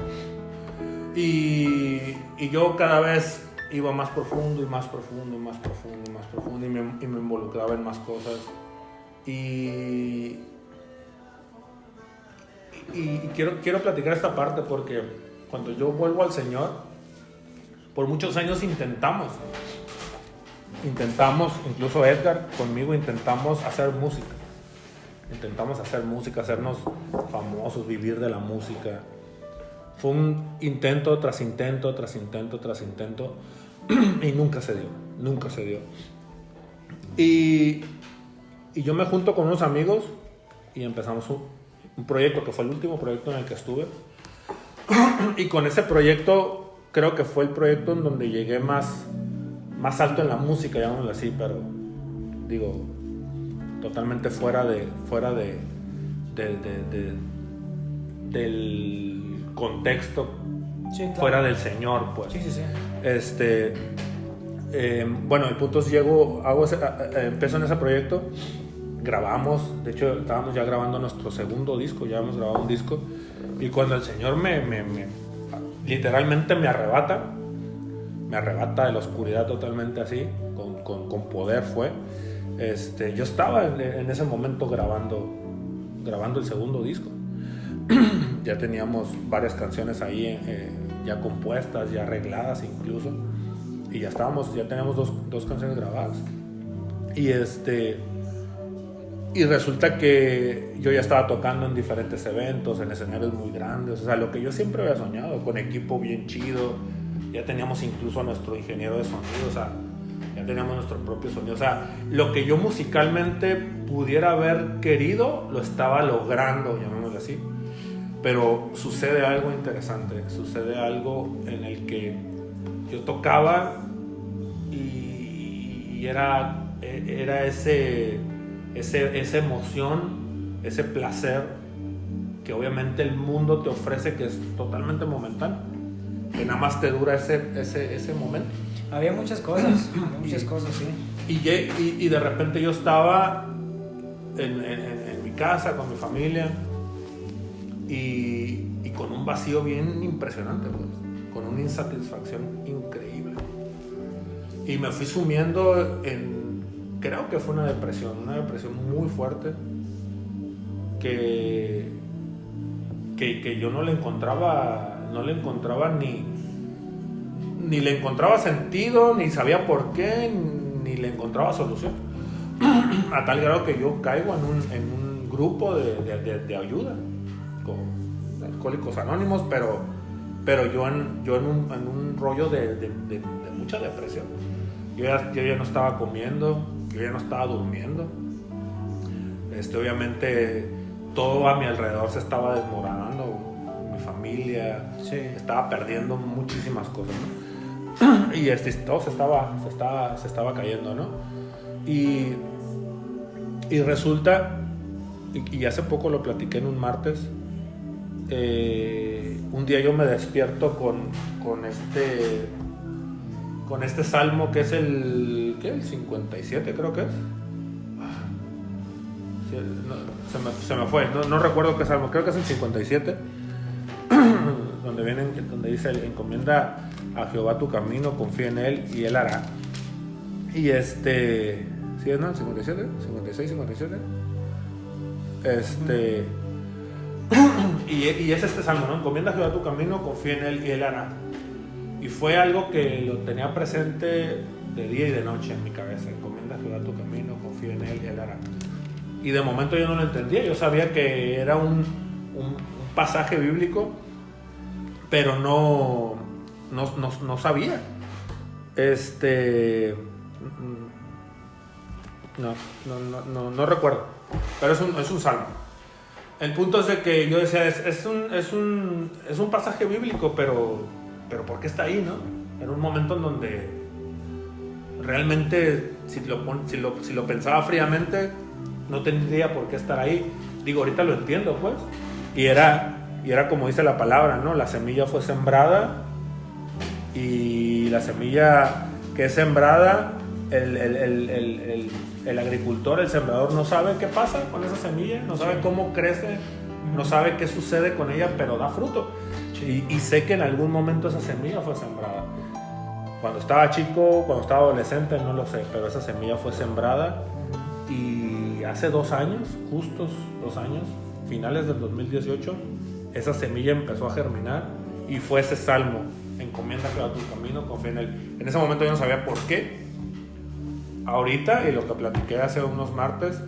Y yo cada vez iba más profundo y más profundo y más profundo y más profundo y me involucraba en más cosas. Y quiero platicar esta parte porque cuando yo vuelvo al Señor, por muchos años intentamos, incluso Edgar conmigo intentamos hacer música, hacernos famosos, vivir de la música. Fue un intento tras intento, tras intento, tras intento, y nunca se dio. Y yo me junto con unos amigos y empezamos un proyecto que fue el último proyecto en el que estuve. Y con ese proyecto creo que fue el proyecto en donde llegué más alto en la música, llamémoslo así, pero digo, totalmente fuera del contexto, Sí, claro. fuera del Señor, pues. Sí. Bueno, el punto es empiezo en ese proyecto, grabamos, de hecho estábamos ya grabando nuestro segundo disco, ya hemos grabado un disco, y cuando el Señor literalmente me arrebata de la oscuridad totalmente así, con poder fue, yo estaba en ese momento grabando el segundo disco. Ya teníamos varias canciones ahí ya compuestas, ya arregladas incluso, y ya teníamos dos canciones grabadas, y resulta que yo ya estaba tocando en diferentes eventos, en escenarios muy grandes, o sea, lo que yo siempre había soñado, con equipo bien chido. Ya teníamos incluso a nuestro ingeniero de sonido, o sea, ya teníamos nuestro propio sonido, o sea, lo que yo musicalmente pudiera haber querido, lo estaba logrando, llamémoslo así. Pero sucede algo interesante, sucede algo en el que yo tocaba y era esa emoción, ese placer que obviamente el mundo te ofrece, que es totalmente momentáneo, que nada más te dura ese momento. Había muchas cosas, sí. Y de repente yo estaba en mi casa con mi familia y con un vacío bien impresionante, pues, con una insatisfacción increíble. Y me fui sumiendo creo que fue una depresión muy fuerte que yo no le encontraba ni le encontraba sentido, ni sabía por qué, ni le encontraba solución. A tal grado que yo caigo en un grupo de ayuda, con Alcohólicos Anónimos, pero yo en un rollo de mucha depresión. Yo ya no estaba comiendo, yo ya no estaba durmiendo. Obviamente todo a mi alrededor se estaba desmoronando, mi familia, Sí. estaba perdiendo muchísimas cosas, ¿no? Y todo se estaba cayendo, ¿no? Y resulta, y hace poco lo platiqué en un martes, un día yo me despierto con este salmo que es el 57, creo que es. Sí, se me fue, no recuerdo qué salmo, creo que es el 57, donde dice, encomienda a Jehová tu camino, confía en él y él hará. Y ¿sí es, no? 57, 56, 57. Y es este salmo, ¿no? Encomienda a Jehová tu camino, confía en él y él hará. Y fue algo que lo tenía presente de día y de noche en mi cabeza. Encomienda a Jehová tu camino, confía en él y él hará. Y de momento yo no lo entendía, yo sabía que era un pasaje bíblico, pero no sabía. No recuerdo, pero es un salmo. El punto es de que yo decía, es un pasaje bíblico, pero ¿por qué está ahí, no? En un momento en donde realmente, si lo pensaba fríamente, no tendría por qué estar ahí. Digo, ahorita lo entiendo, pues. Y era como dice la palabra, ¿no? La semilla fue sembrada, y la semilla que es sembrada, el agricultor, el sembrador, no sabe qué pasa con esa semilla, no sabe cómo crece, no sabe qué sucede con ella, pero da fruto. Y sé que en algún momento esa semilla fue sembrada. Cuando estaba chico, cuando estaba adolescente, no lo sé, pero esa semilla fue sembrada. Y hace 2 años, justos 2 años, finales del 2018, esa semilla empezó a germinar y fue ese salmo: encomienda a Jehová tu camino, confía en él. En ese momento yo no sabía por qué. Ahorita, y lo que platiqué hace unos martes,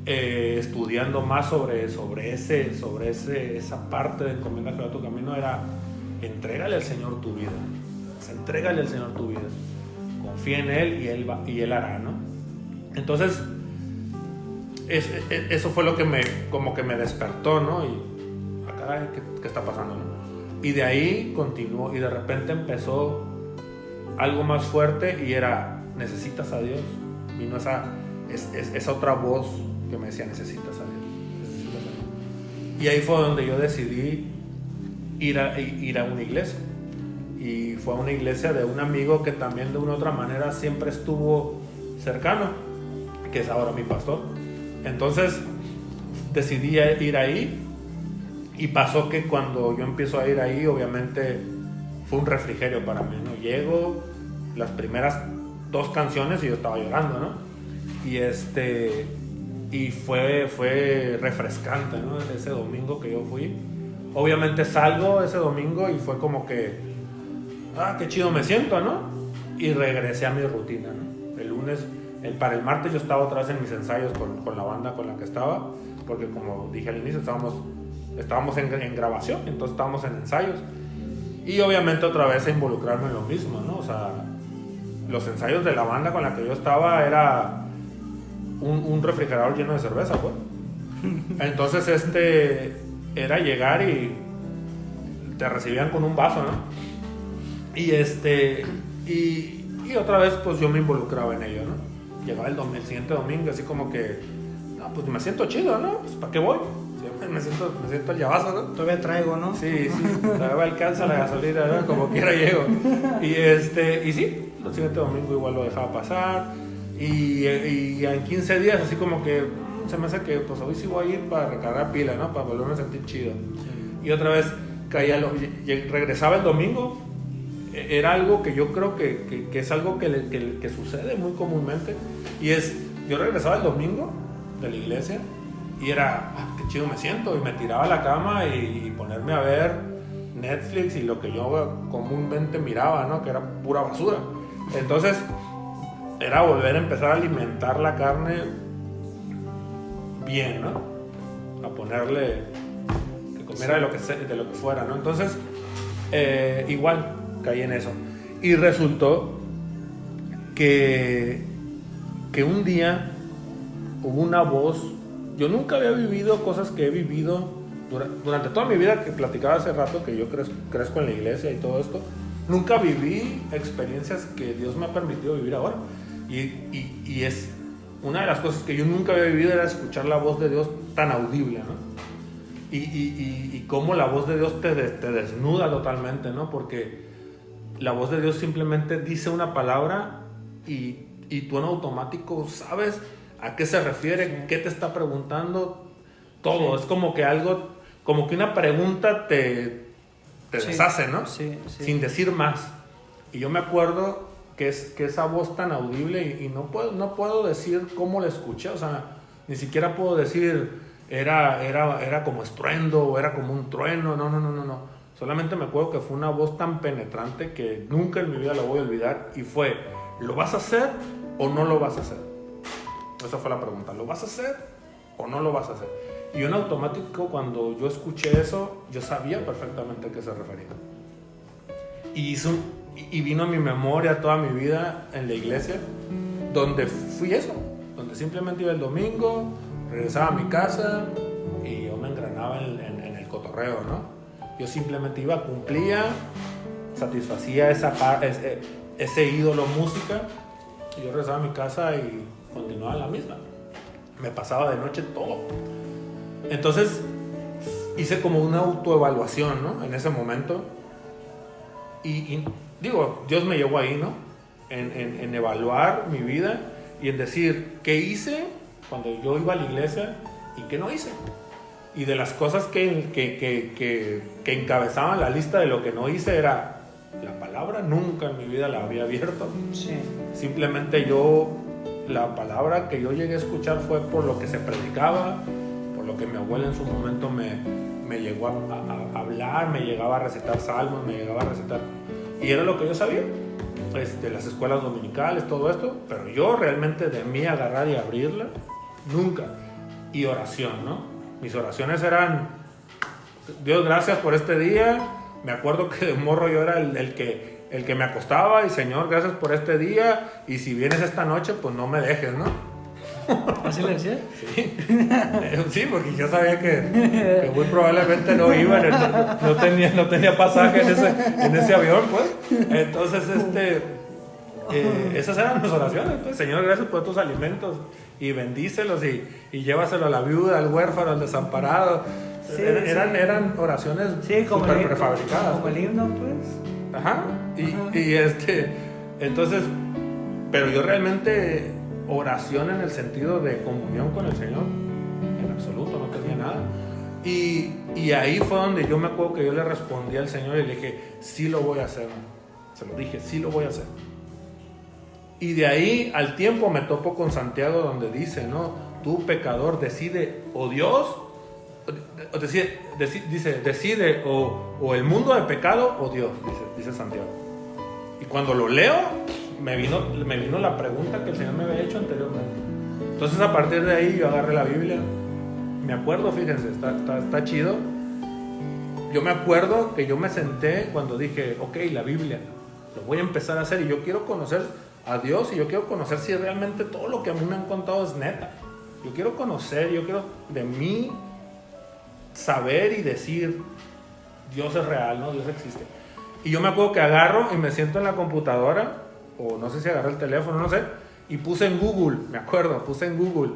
estudiando más sobre esa parte de encomienda a Jehová tu camino, era: entrégale al Señor tu vida, entrégale al Señor tu vida, confía en él y él hará, ¿no? Entonces eso fue lo que me despertó, ¿no? Y acá, ¿qué está pasando, no? Y de ahí continuó, y de repente empezó algo más fuerte, y era: necesitas a Dios. Vino esa otra voz que me decía: necesitas a Dios. Y ahí fue donde yo decidí ir a una iglesia. Y fue a una iglesia de un amigo que también de una u otra manera siempre estuvo cercano, que es ahora mi pastor. Entonces decidí ir ahí, y pasó que cuando yo empiezo a ir ahí, obviamente fue un refrigerio para mí, ¿no? Llego, las primeras 2 canciones y yo estaba llorando, ¿no? Y fue refrescante, ¿no? Ese domingo que yo fui. Obviamente salgo ese domingo y fue como que, qué chido me siento, ¿no? Y regresé a mi rutina, ¿no? El lunes, para el martes yo estaba otra vez en mis ensayos con la banda con la que estaba, porque como dije al inicio, estábamos en grabación, entonces estábamos en ensayos. Y obviamente otra vez a involucrarme en lo mismo, ¿no? O sea, los ensayos de la banda con la que yo estaba era un refrigerador lleno de cerveza, pues. Entonces era llegar y te recibían con un vaso, ¿no? Y otra vez pues yo me involucraba en ello, ¿no? Llegaba el siguiente domingo así como que, no, pues me siento chido, ¿no? Pues ¿para qué voy? Me siento el llavazo, ¿no? Todavía traigo, ¿no? Sí, todavía alcanza la gasolina, ¿no? Como quiera llego. Y sí, el siguiente domingo igual lo dejaba pasar. Y en 15 días así como que se me hace que pues hoy sí voy a ir para recargar pila, ¿no? Para volverme a sentir chido. Sí. Y otra vez regresaba el domingo. Era algo que yo creo que es algo que sucede muy comúnmente. Y yo regresaba el domingo de la iglesia y era, qué chido me siento, y me tiraba a la cama y ponerme a ver Netflix y lo que yo comúnmente miraba, ¿no? Que era pura basura. Entonces era volver a empezar a alimentar la carne bien, ¿no? A ponerle que comiera de lo que fuera, ¿no? Entonces igual caí en eso, y resultó que un día hubo una voz. Yo nunca había vivido cosas que he vivido durante toda mi vida, que platicaba hace rato que yo crezco en la iglesia y todo esto. Nunca viví experiencias que Dios me ha permitido vivir ahora. Y es una de las cosas que yo nunca había vivido, era escuchar la voz de Dios tan audible, ¿no? Y cómo la voz de Dios te desnuda totalmente, ¿no? Porque la voz de Dios simplemente dice una palabra y tú en automático sabes a qué se refiere, qué te está preguntando, todo. Es como que algo, como que una pregunta te deshace, ¿no? Sí. Sin decir más. Y yo me acuerdo que esa voz tan audible y no puedo decir cómo la escuché, o sea, ni siquiera puedo decir era como estruendo o era como un trueno, no. Solamente me acuerdo que fue una voz tan penetrante que nunca en mi vida la voy a olvidar y fue, ¿lo vas a hacer o no lo vas a hacer? Esa fue la pregunta, ¿lo vas a hacer o no lo vas a hacer? Y en automático cuando yo escuché eso, yo sabía perfectamente a qué se refería. Y vino a mi memoria toda mi vida en la iglesia, donde fui eso, donde simplemente iba el domingo, regresaba a mi casa y yo me engranaba en el cotorreo, ¿no? Yo simplemente iba, cumplía, satisfacía ese ídolo música, y yo regresaba a mi casa y continuaba la misma. Me pasaba de noche todo. Entonces hice como una autoevaluación, ¿no? En ese momento. Y digo, Dios me llevó ahí, ¿no? En evaluar mi vida y en decir qué hice cuando yo iba a la iglesia y qué no hice. Y de las cosas que encabezaban la lista de lo que no hice era la palabra, nunca en mi vida la había abierto. Sí. Simplemente la palabra que yo llegué a escuchar fue por lo que se predicaba, por lo que mi abuela en su momento me llegó a hablar, me llegaba a recitar salmos, me llegaba a recitar, y era lo que yo sabía, las escuelas dominicales, todo esto, pero yo realmente de mí agarrar y abrirla, nunca. Y oración, ¿no? Mis oraciones eran, Dios, gracias por este día. Me acuerdo que de morro yo era el que me acostaba, y Señor, gracias por este día, y si vienes esta noche, pues no me dejes, ¿no? ¿Así le decía? Sí, porque yo sabía que muy probablemente no iba, no tenía pasaje en ese avión, pues. Entonces, esas eran mis oraciones, pues. Señor, gracias por tus alimentos, y bendícelos, y llévaselo a la viuda, al huérfano, al desamparado. Sí, eran oraciones súper prefabricadas. Como el himno, pues. Ajá. Entonces, pero yo realmente oración en el sentido de comunión con el Señor, en absoluto, no tenía nada. Y ahí fue donde yo me acuerdo que yo le respondí al Señor y le dije, sí lo voy a hacer. Se lo dije, sí lo voy a hacer. Y de ahí al tiempo me topo con Santiago, donde dice, ¿no? Tú, pecador, decide o Dios, decide o el mundo de pecado o Dios, dice Santiago. Y cuando lo leo, me vino la pregunta que el Señor me había hecho anteriormente. Entonces a partir de ahí yo agarré la Biblia. Me acuerdo, fíjense, está chido. Yo me acuerdo que yo me senté cuando dije, ok, la Biblia, lo voy a empezar a hacer, y yo quiero conocer a Dios, y yo quiero conocer si realmente todo lo que a mí me han contado es neta. Yo quiero conocer, yo quiero de mí saber y decir, Dios es real, ¿no? Dios existe. Y yo me acuerdo que agarro y me siento en la computadora, o no sé si agarré el teléfono, no sé, y puse en Google, me acuerdo, puse en Google,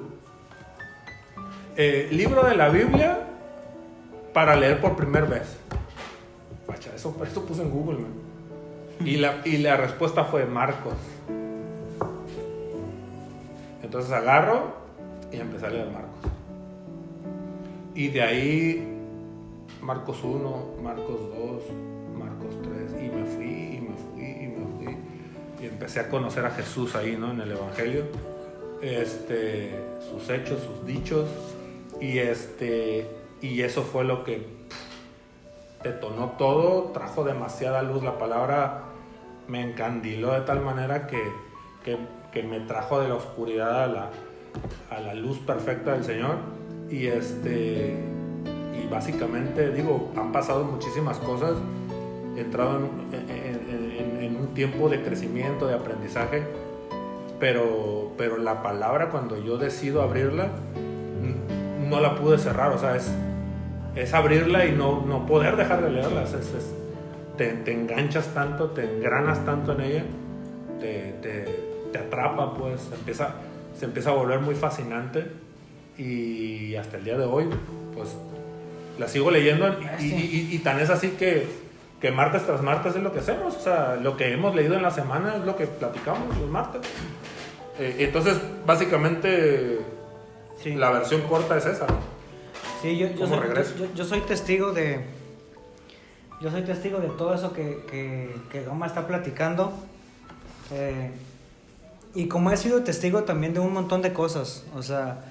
libro de la Biblia para leer por primera vez. Pacha, eso puse en Google, man. Y la respuesta fue Marcos. Entonces agarro y empecé a leer Marcos. Y de ahí Marcos 1, Marcos 2, Marcos 3, y me fui. Y empecé a conocer a Jesús ahí, ¿no? En el Evangelio. Sus hechos, sus dichos. Y eso fue lo que detonó todo, trajo demasiada luz. La palabra me encandiló de tal manera que me trajo de la oscuridad a la luz perfecta del Señor. Y básicamente, digo, han pasado muchísimas cosas. He entrado en un tiempo de crecimiento, de aprendizaje, pero la palabra, cuando yo decido abrirla, no la pude cerrar. O sea, es abrirla y no poder dejar de leerla. Te enganchas tanto, te engranas tanto en ella, te atrapa, pues se empieza a volver muy fascinante, y hasta el día de hoy pues la sigo leyendo, y tan es así que martes tras martes es lo que hacemos. O sea, lo que hemos leído en la semana es lo que platicamos los martes. Entonces, básicamente, Sí. la versión corta es esa, ¿no? Sí, ¿Cómo regreso? yo soy testigo de... Yo soy testigo de todo eso que Gama está platicando. Y como he sido testigo también de un montón de cosas. O sea,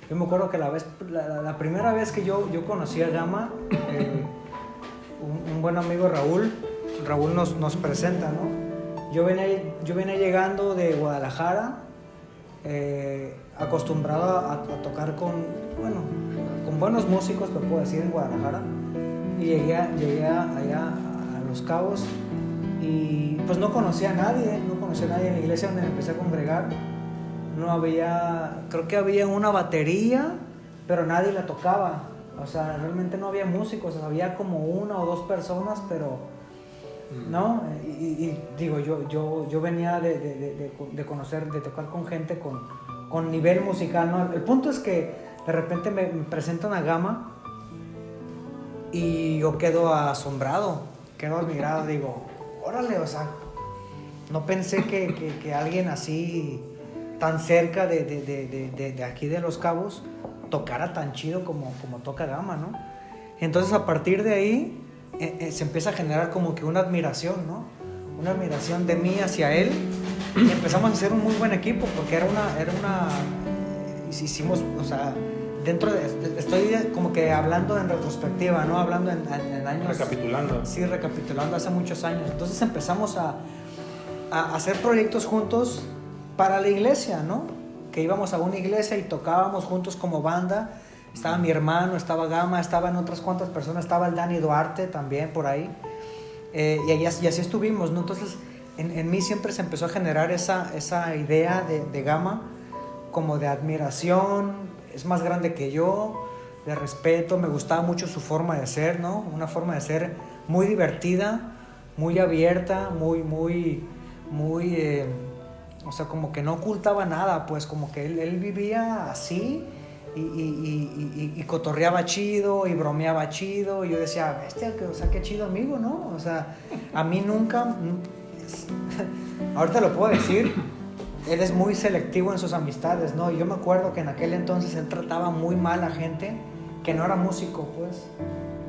yo me acuerdo que la primera vez que yo conocí a Gama, un buen amigo Raúl nos presenta, ¿no? Yo venía llegando de Guadalajara, acostumbrado a tocar con buenos músicos, te puedo decir, en Guadalajara. Y llegué allá a Los Cabos y pues no conocía a nadie en la iglesia donde me empecé a congregar. No había, creo que había una batería, pero nadie la tocaba. O sea, realmente no había músicos, había como una o dos personas, pero no. Y digo, yo venía de conocer, de tocar con gente con nivel musical, ¿no? El punto es que de repente me presentan a Gama y yo quedo asombrado, quedo admirado, digo, órale, o sea, no pensé que alguien así tan cerca de aquí de Los Cabos tocara tan chido como toca Gama, ¿no? Entonces a partir de ahí se empieza a generar como que una admiración, ¿no? Una admiración de mí hacia él y empezamos a hacer un muy buen equipo porque hicimos, o sea, estoy como que hablando en retrospectiva, ¿no? Hablando en años... Recapitulando. Sí, recapitulando hace muchos años. Entonces empezamos a hacer proyectos juntos para la iglesia, ¿no? Que íbamos a una iglesia y tocábamos juntos como banda. Estaba mi hermano, estaba Gama, estaban otras cuantas personas, estaba el Dani Duarte también por ahí. Y así estuvimos, ¿no? Entonces en mí siempre se empezó a generar esa idea de Gama como de admiración. Es más grande que yo, de respeto, me gustaba mucho su forma de ser, ¿no? Una forma de ser muy divertida, muy abierta, muy, o sea, como que no ocultaba nada, pues como que él vivía así y cotorreaba chido y bromeaba chido y yo decía, bestia, o sea, qué chido amigo, ¿no? O sea, a mí nunca, ahorita lo puedo decir, él es muy selectivo en sus amistades, ¿no? Y yo me acuerdo que en aquel entonces él trataba muy mal a gente que no era músico, pues.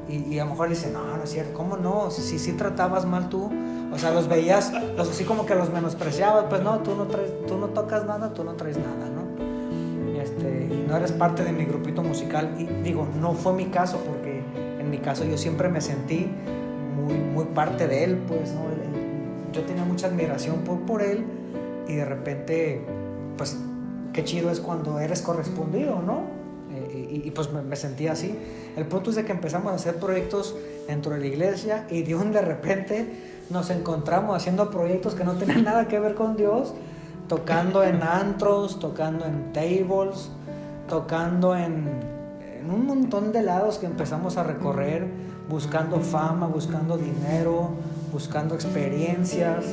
Y a lo mejor dice, no es cierto, ¿cómo no? Si tratabas mal tú, o sea, los veías, así como que los menospreciabas, pues no, tú no tocas nada, tú no traes nada, ¿no? Y no eres parte de mi grupito musical. Y digo, no fue mi caso, porque en mi caso yo siempre me sentí muy parte de él, pues, ¿no? Yo tenía mucha admiración por él. Y de repente, pues, qué chido es cuando eres correspondido, ¿no? Y pues me sentía así. El punto es de que empezamos a hacer proyectos dentro de la iglesia y de repente nos encontramos haciendo proyectos que no tenían nada que ver con Dios, tocando en antros, tocando en tables, tocando en un montón de lados que empezamos a recorrer, buscando fama, buscando dinero, buscando experiencias,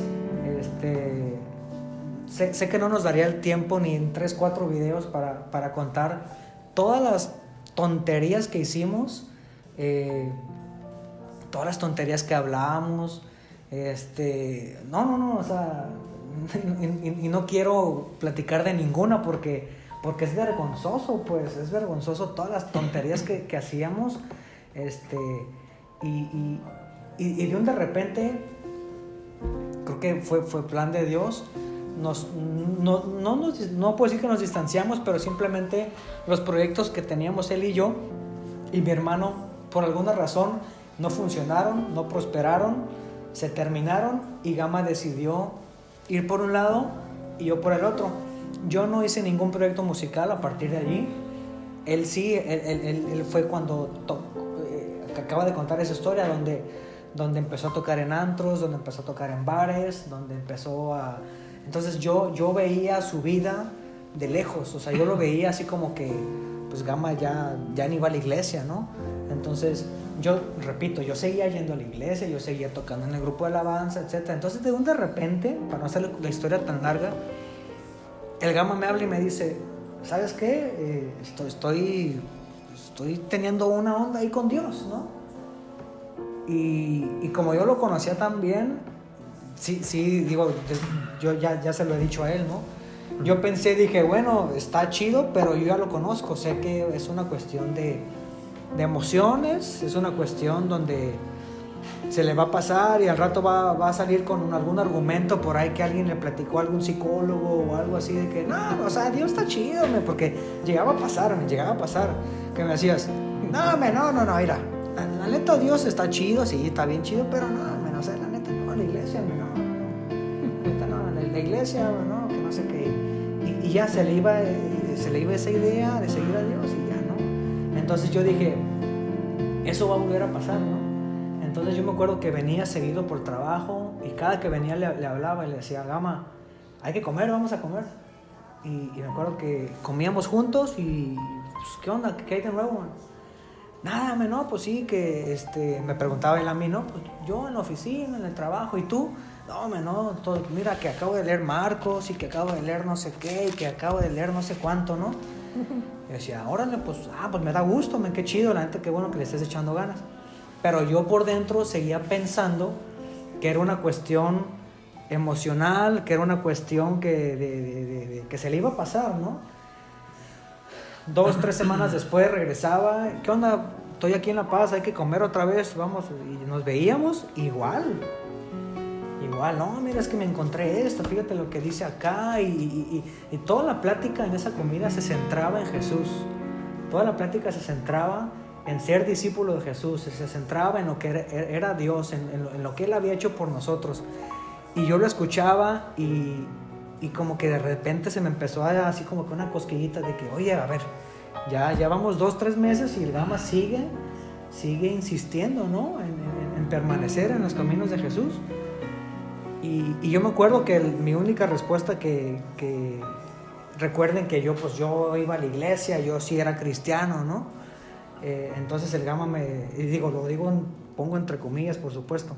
Sé que no nos daría el tiempo ni en 3-4 videos para contar todas las tonterías que hicimos, todas las tonterías que hablábamos, no, o sea, y no quiero platicar de ninguna porque es vergonzoso, pues, es vergonzoso todas las tonterías que hacíamos, y de repente, creo que fue plan de Dios. No puedo decir que nos distanciamos, pero simplemente los proyectos que teníamos él y yo y mi hermano, por alguna razón, no funcionaron, no prosperaron, se terminaron y Gama decidió ir por un lado y yo por el otro. Yo no hice ningún proyecto musical a partir de allí. Él sí, él fue cuando acaba de contar esa historia donde empezó a tocar en antros, donde empezó a tocar en bares, donde empezó a... Entonces yo veía su vida de lejos, o sea, yo lo veía así como que, pues Gama ya ni iba a la iglesia, ¿no? Entonces, yo seguía yendo a la iglesia, yo seguía tocando en el grupo de alabanza, etc. Entonces, de repente, para no hacer la historia tan larga, el Gama me habla y me dice, ¿sabes qué? Estoy teniendo una onda ahí con Dios, ¿no? Y como yo lo conocía tan bien, sí, digo, yo ya se lo he dicho a él, ¿no? Yo pensé, dije, bueno, está chido, pero yo ya lo conozco. Sé que es una cuestión de emociones, es una cuestión donde se le va a pasar y al rato va a salir con algún argumento por ahí que alguien le platicó a algún psicólogo o algo así de que, no, o sea, Dios está chido, porque llegaba a pasar, que me decías, no, mira, la neta Dios está chido, sí, está bien chido, pero no sé, la neta no, la iglesia, la iglesia, no, que no sé qué, y ya se le iba esa idea de seguir a Dios y ya, ¿no? Entonces yo dije, eso va a volver a pasar, ¿no? Entonces yo me acuerdo que venía seguido por trabajo y cada que venía le hablaba y le decía, Gama, hay que comer, vamos a comer. Y me acuerdo que comíamos juntos y, pues, ¿qué onda? ¿Qué hay de nuevo, man? Nada, no, pues sí, que me preguntaba él a mí, ¿no? Pues yo en la oficina, en el trabajo, ¿y tú? No, mira que acabo de leer Marcos y que acabo de leer no sé qué y que acabo de leer no sé cuánto, ¿no? Y decía, órale, pues me da gusto, qué chido, la neta, qué bueno que le estés echando ganas. Pero yo por dentro seguía pensando que era una cuestión emocional, que era una cuestión que se le iba a pasar, ¿no? 2, 3 semanas después regresaba, ¿qué onda? Estoy aquí en La Paz, hay que comer otra vez, vamos, y nos veíamos igual, no, mira, es que me encontré esto, fíjate lo que dice acá, y toda la plática en esa comida se centraba en Jesús, toda la plática se centraba en ser discípulo de Jesús, se centraba en lo que era Dios, en lo que Él había hecho por nosotros. Y yo lo escuchaba y como que de repente se me empezó a así como que una cosquillita de que, oye, a ver, ya vamos 2, 3 meses y el Gama sigue insistiendo, ¿no? En permanecer en los caminos de Jesús. Y yo me acuerdo que mi única respuesta que recuerden que yo iba a la iglesia, yo sí era cristiano, ¿no? Entonces el Gama pongo entre comillas, por supuesto.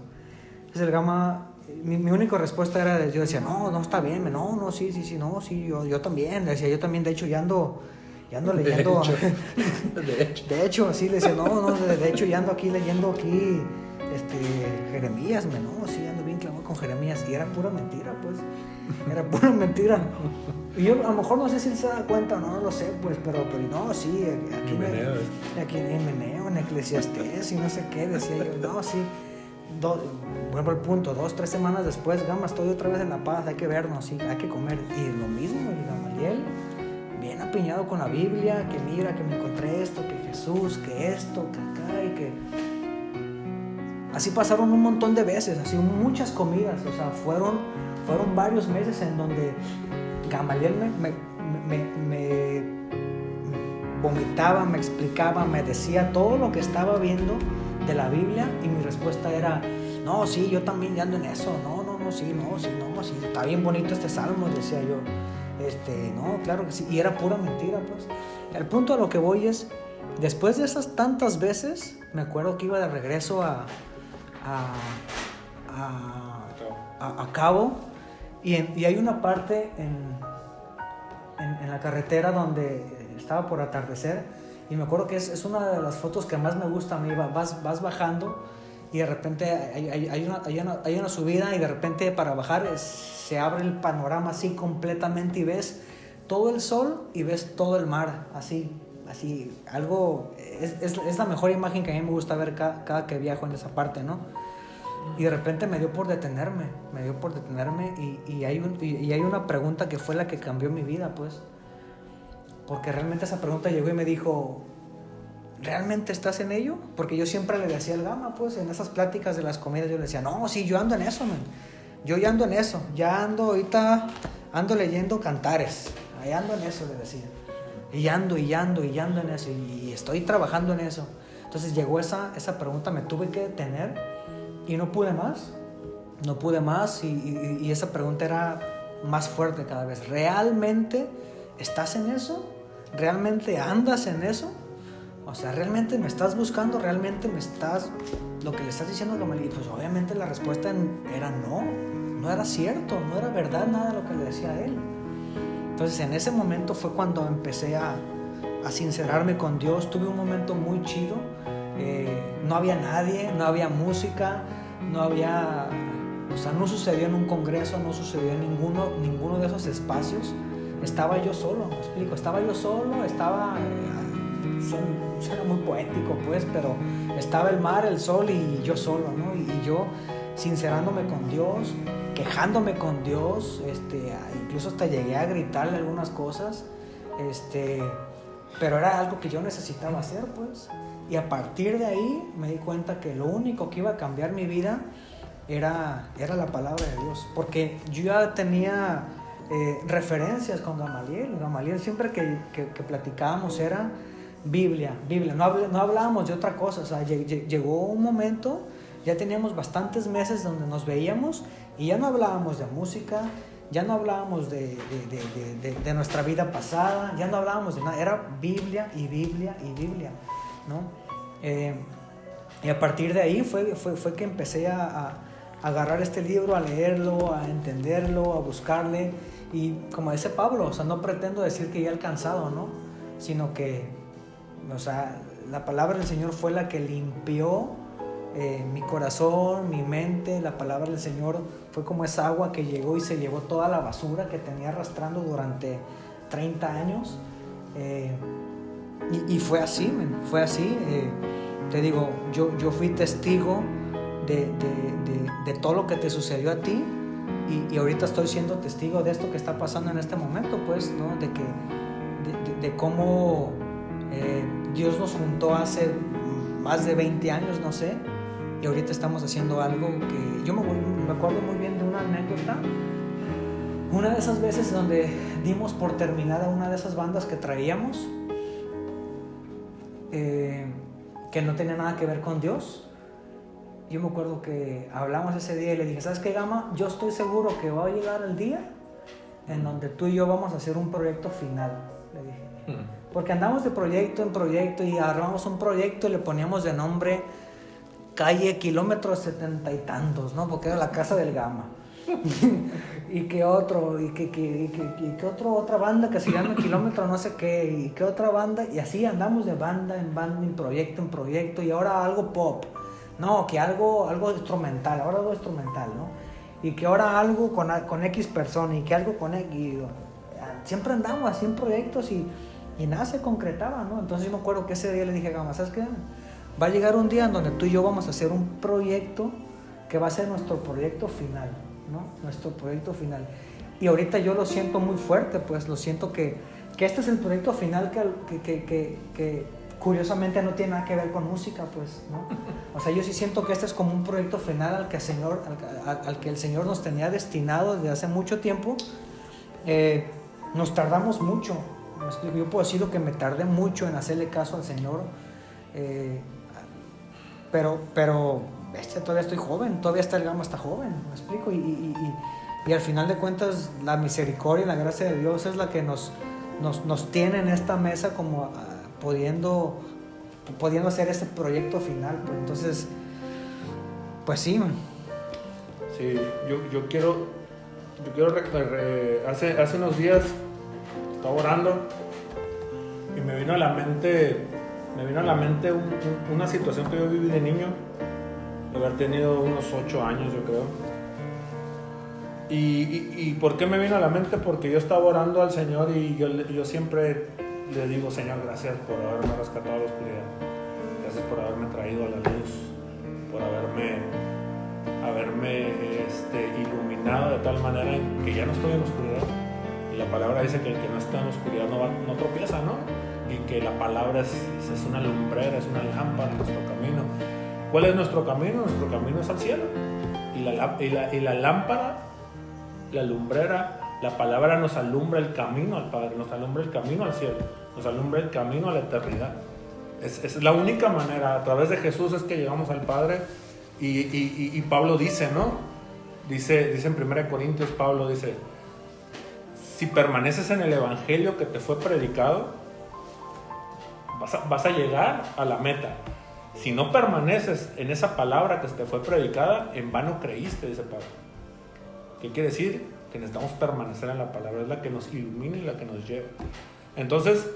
Entonces el Gama, mi única respuesta era, yo decía, no, está bien, sí, yo también, decía, yo también, de hecho, ya ando leyendo. De hecho, así le decía, de hecho, ya ando aquí leyendo Jeremías, sí, ando bien clavado con Jeremías, y era pura mentira, pues, era pura mentira. Y yo a lo mejor no sé si él se da cuenta, no lo sé, pues, pero no, sí, aquí en Meneo, en Eclesiastés y no sé qué, decía yo, no, sí. Vuelvo al punto, 2, 3 semanas después, Gama, estoy otra vez en La Paz, hay que vernos, sí, hay que comer. Y lo mismo, el Gamaliel, bien apiñado con la Biblia, que mira, que me encontré esto, que Jesús, que esto, que acá, y que... Así pasaron un montón de veces, así muchas comidas, o sea, fueron varios meses en donde Gamaliel me vomitaba, me explicaba, me decía todo lo que estaba viendo de la Biblia, y mi respuesta era, no, sí, yo también ya ando en eso, sí, está bien bonito este salmo, decía yo, no, claro que sí, y era pura mentira, pues. El punto a lo que voy es, después de esas tantas veces, me acuerdo que iba de regreso a Cabo, y hay una parte en la carretera donde estaba por atardecer, y me acuerdo que es una de las fotos que más me gusta a mí. Vas bajando y de repente hay una subida, y de repente para bajar se abre el panorama así completamente y ves todo el sol y ves todo el mar, así algo, es la mejor imagen que a mí me gusta ver cada que viajo en esa parte, ¿no? Y de repente me dio por detenerme y hay una pregunta que fue la que cambió mi vida, pues, porque realmente esa pregunta llegó y me dijo, ¿realmente estás en ello? Porque yo siempre le decía al Gama, pues, en esas pláticas de las comidas, yo le decía, no, sí, yo ando en eso, man. Yo ya ando en eso, ahorita ando leyendo Cantares, ahí ando en eso, le decía. Y ando en eso, y estoy trabajando en eso. Entonces llegó esa pregunta, me tuve que detener y no pude más, y esa pregunta era más fuerte cada vez. ¿Realmente estás en eso? ¿Realmente andas en eso? O sea, ¿realmente me estás buscando? ¿Realmente lo que le estás diciendo a Gamaliel? Pues obviamente la respuesta era no era cierto, no era verdad nada de lo que le decía a él. Entonces en ese momento fue cuando empecé a sincerarme con Dios. Tuve un momento muy chido, no había nadie, no había música, no sucedió en un congreso, no sucedió en ninguno de esos espacios. estaba yo solo, me explico, estaba yo solo, suena muy poético pues, pero estaba el mar, el sol y yo solo, ¿no? Y yo sincerándome con Dios, quejándome con Dios, incluso hasta llegué a gritarle algunas cosas, pero era algo que yo necesitaba hacer pues. Y a partir de ahí me di cuenta que lo único que iba a cambiar mi vida era la palabra de Dios, porque yo ya tenía referencias con Gamaliel. Gamaliel siempre que platicábamos era Biblia, no hablábamos de otra cosa. O sea, llegó un momento, ya teníamos bastantes meses donde nos veíamos y ya no hablábamos de música, ya no hablábamos de nuestra vida pasada, ya no hablábamos de nada, era Biblia y Biblia y Biblia, ¿no? Y a partir de ahí fue que empecé a agarrar este libro, a leerlo, a entenderlo, a buscarle. Y como dice Pablo, o sea, no pretendo decir que ya he alcanzado, ¿no? Sino que, o sea, la palabra del Señor fue la que limpió mi corazón, mi mente. La palabra del Señor fue como esa agua que llegó y se llevó toda la basura que tenía arrastrando durante 30 años. Y fue así, fue así. Te digo, yo fui testigo de todo lo que te sucedió a ti, y ahorita estoy siendo testigo de esto que está pasando en este momento, pues, ¿no? De cómo Dios nos juntó hace más de 20 años, no sé, y ahorita estamos haciendo algo que yo me acuerdo muy bien de una anécdota. Una de esas veces donde dimos por terminada una de esas bandas que traíamos, que no tenía nada que ver con Dios. Yo me acuerdo que hablamos ese día y le dije, ¿sabes qué, Gama? Yo estoy seguro que va a llegar el día en donde tú y yo vamos a hacer un proyecto final, le dije. Porque andamos de proyecto en proyecto y agarramos un proyecto y le poníamos de nombre Calle Kilómetros 70 y tantos, ¿no? Porque era la casa del Gama. y que otra banda que se llama Kilómetro no sé qué, y que otra banda, y así andamos de banda en banda, en proyecto, y ahora algo pop, no, que algo instrumental, ahora algo instrumental, ¿no? Y que ahora algo con X persona, y que algo con X, y siempre andamos así en proyectos y nada se concretaba, ¿no? Entonces yo me acuerdo que ese día le dije a Gama, ¿sabes qué? Va a llegar un día en donde tú y yo vamos a hacer un proyecto que va a ser nuestro proyecto final, ¿no? Nuestro proyecto final. Y ahorita yo lo siento muy fuerte, pues lo siento que este es el proyecto final que curiosamente no tiene nada que ver con música, pues, ¿no? O sea, yo sí siento que este es como un proyecto final al que el Señor nos tenía destinado desde hace mucho tiempo. Nos tardamos mucho, yo puedo decir que me tardé mucho en hacerle caso al Señor, pero todavía estoy joven, todavía está el Gama, está joven, ¿me explico? Y al final de cuentas la misericordia y la gracia de Dios es la que nos tiene en esta mesa como pudiendo hacer ese proyecto final, pues. Entonces, pues sí, man. Sí, yo quiero hace unos días estaba orando y me vino a la mente una situación que yo viví de niño, de haber tenido unos 8 años, yo creo. ¿Y por qué me vino a la mente? Porque yo estaba orando al Señor y yo siempre le digo, Señor, gracias por haberme rescatado de la oscuridad, gracias por haberme traído a la luz, por haberme iluminado de tal manera que ya no estoy en la oscuridad. Y la palabra dice que el que no está en la oscuridad no tropieza, ¿no? Y que la palabra es una lumbrera, es una lámpara en nuestro camino. ¿Cuál es nuestro camino? Nuestro camino es al cielo. Y la lámpara, la lumbrera, la palabra nos alumbra el camino al Padre, nos alumbra el camino al cielo, nos alumbra el camino a la eternidad. Es la única manera, a través de Jesús es que llegamos al Padre. Y Pablo dice, ¿no? Dice en 1 Corintios, Pablo dice, si permaneces en el evangelio que te fue predicado, vas a llegar a la meta. Si no permaneces en esa palabra que te fue predicada, en vano creíste, dice Pablo. ¿Qué quiere decir? Que necesitamos permanecer en la palabra, es la que nos ilumina y la que nos lleva. Entonces,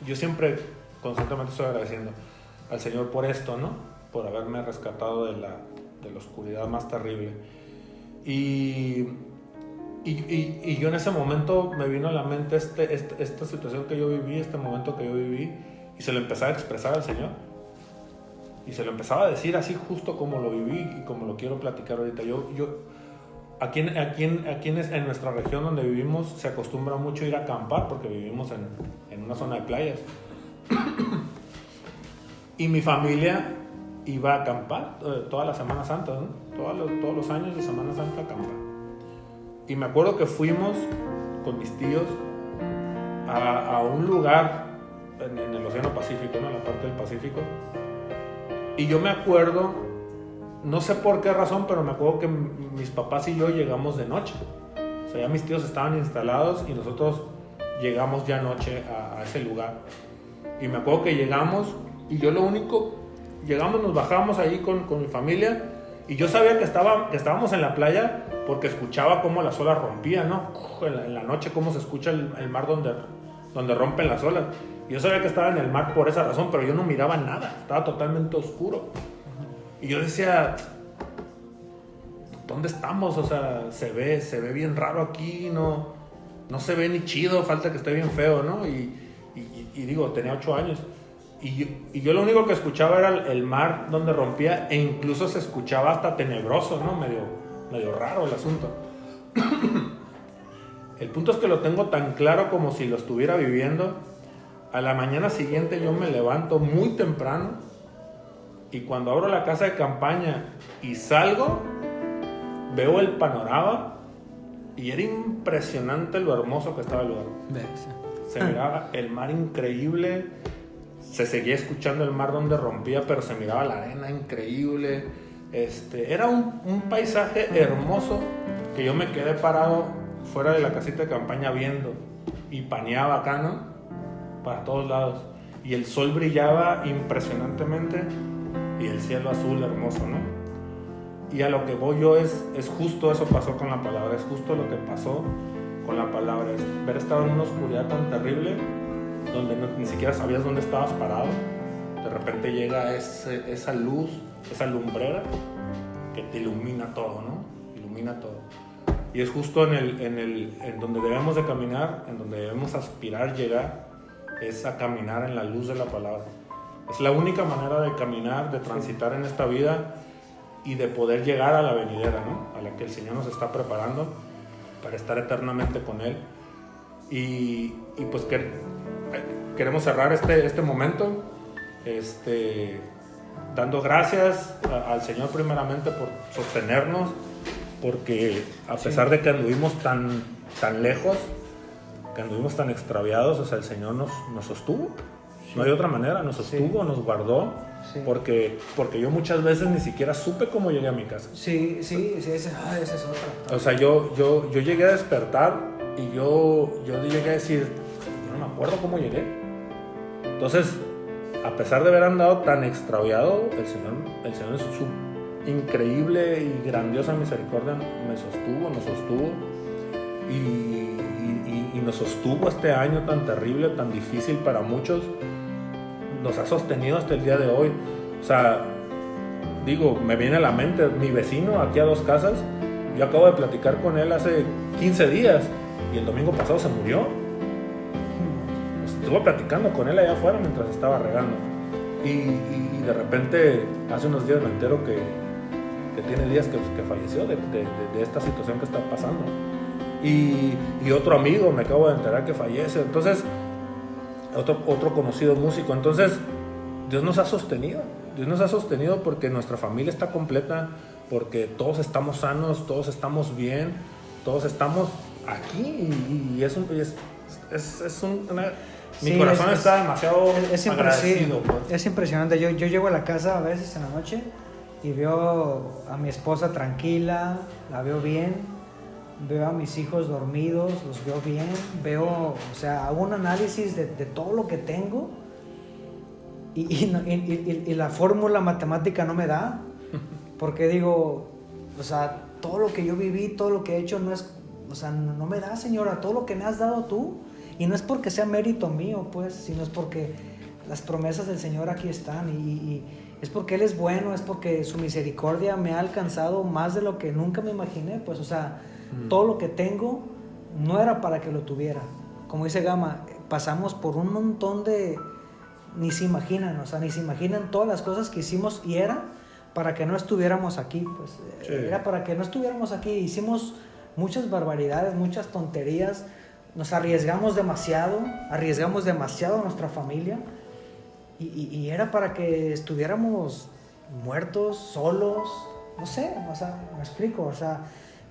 yo siempre constantemente estoy agradeciendo al Señor por esto, ¿no? Por haberme rescatado de la oscuridad más terrible. Y Y yo en ese momento me vino a la mente esta situación que yo viví, este momento que yo viví, y se lo empezaba a expresar al Señor. Y se lo empezaba a decir así justo como lo viví y como lo quiero platicar ahorita. Aquí en nuestra región donde vivimos se acostumbra mucho ir a acampar porque vivimos en una zona de playas. Y mi familia iba a acampar toda la Semana Santa, ¿no? Todos los años de Semana Santa a acampar. Y me acuerdo que fuimos con mis tíos a un lugar en el Océano Pacífico, ¿no? En la parte del Pacífico. Y yo me acuerdo, no sé por qué razón, pero me acuerdo que mis papás y yo llegamos de noche. O sea, ya mis tíos estaban instalados y nosotros llegamos ya noche a ese lugar. Y me acuerdo que llegamos y yo llegamos, nos bajamos ahí con mi familia y yo sabía que estábamos en la playa porque escuchaba cómo las olas rompían, ¿no? En la noche cómo se escucha el mar donde rompen las olas. Yo sabía que estaba en el mar por esa razón, pero yo no miraba nada, estaba totalmente oscuro. Y yo decía, ¿dónde estamos? O sea, se ve bien raro aquí, no se ve ni chido, falta que esté bien feo, ¿no? Y digo, tenía 8 años. Y yo lo único que escuchaba era el mar donde rompía, e incluso se escuchaba hasta tenebroso, ¿no? Medio raro el asunto. El punto es que lo tengo tan claro como si lo estuviera viviendo. A la mañana siguiente yo me levanto muy temprano y cuando abro la casa de campaña y salgo, veo el panorama y era impresionante lo hermoso que estaba el lugar. Se miraba el mar increíble, se seguía escuchando el mar donde rompía, pero se miraba la arena increíble. Era un paisaje hermoso que yo me quedé parado fuera de la casita de campaña viendo y paneaba acá, ¿no? Para todos lados. Y el sol brillaba impresionantemente y el cielo azul hermoso, ¿no? Y a lo que voy yo es justo eso pasó con la palabra, es justo lo que pasó con la palabra, es haber estado en una oscuridad tan terrible donde ni siquiera sabías dónde estabas parado. De repente llega esa luz, esa lumbrera que te ilumina todo, ¿no? Ilumina todo. Y es justo en donde debemos de caminar, en donde debemos aspirar llegar, es a caminar en la luz de la palabra. Es la única manera de caminar, de transitar en esta vida y de poder llegar a la venidera, ¿no? A la que el Señor nos está preparando para estar eternamente con Él. Y pues queremos cerrar este momento dando gracias al Señor primeramente por sostenernos, porque a pesar de que anduvimos tan lejos, que anduvimos tan extraviados, o sea, el Señor nos sostuvo. Sí. No hay otra manera, nos sostuvo, nos guardó, porque yo muchas veces ni siquiera supe cómo llegué a mi casa. Sí, esa es otra. O sea, yo llegué a despertar y yo llegué a decir, yo no me acuerdo cómo llegué. Entonces, a pesar de haber andado tan extraviado, el Señor en su increíble y grandiosa misericordia nos sostuvo y nos sostuvo este año tan terrible, tan difícil para muchos. Nos ha sostenido hasta el día de hoy. O sea, digo, me viene a la mente mi vecino aquí a 2 casas. Yo acabo de platicar con él hace 15 días y el domingo pasado se murió. Estuve platicando con él allá afuera mientras estaba regando y de repente hace unos días me entero que tiene días que falleció de esta situación que está pasando. Y otro amigo me acabo de enterar que fallece. Entonces, otro conocido músico. Entonces, Dios nos ha sostenido porque nuestra familia está completa, porque todos estamos sanos, todos estamos bien, todos estamos aquí y mi corazón está demasiado agradecido. Es impresionante. Yo llego a la casa a veces en la noche y veo a mi esposa tranquila, la veo bien, veo a mis hijos dormidos, los veo bien, hago un análisis de todo lo que tengo y la fórmula matemática no me da, porque digo, o sea, todo lo que yo viví, todo lo que he hecho no me da, Señora, todo lo que me has dado tú. Y no es porque sea mérito mío, pues, sino es porque las promesas del Señor aquí están y es porque Él es bueno, es porque su misericordia me ha alcanzado más de lo que nunca me imaginé, pues, o sea, Todo lo que tengo no era para que lo tuviera. Como dice Gama, pasamos por un montón de... Ni se imaginan, o sea, ni se imaginan todas las cosas que hicimos y era para que no estuviéramos aquí, pues. Sí. Era para que no estuviéramos aquí. Hicimos muchas barbaridades, muchas tonterías. Nos arriesgamos demasiado a nuestra familia. Y era para que estuviéramos muertos, solos, no sé, o sea, me explico, o sea,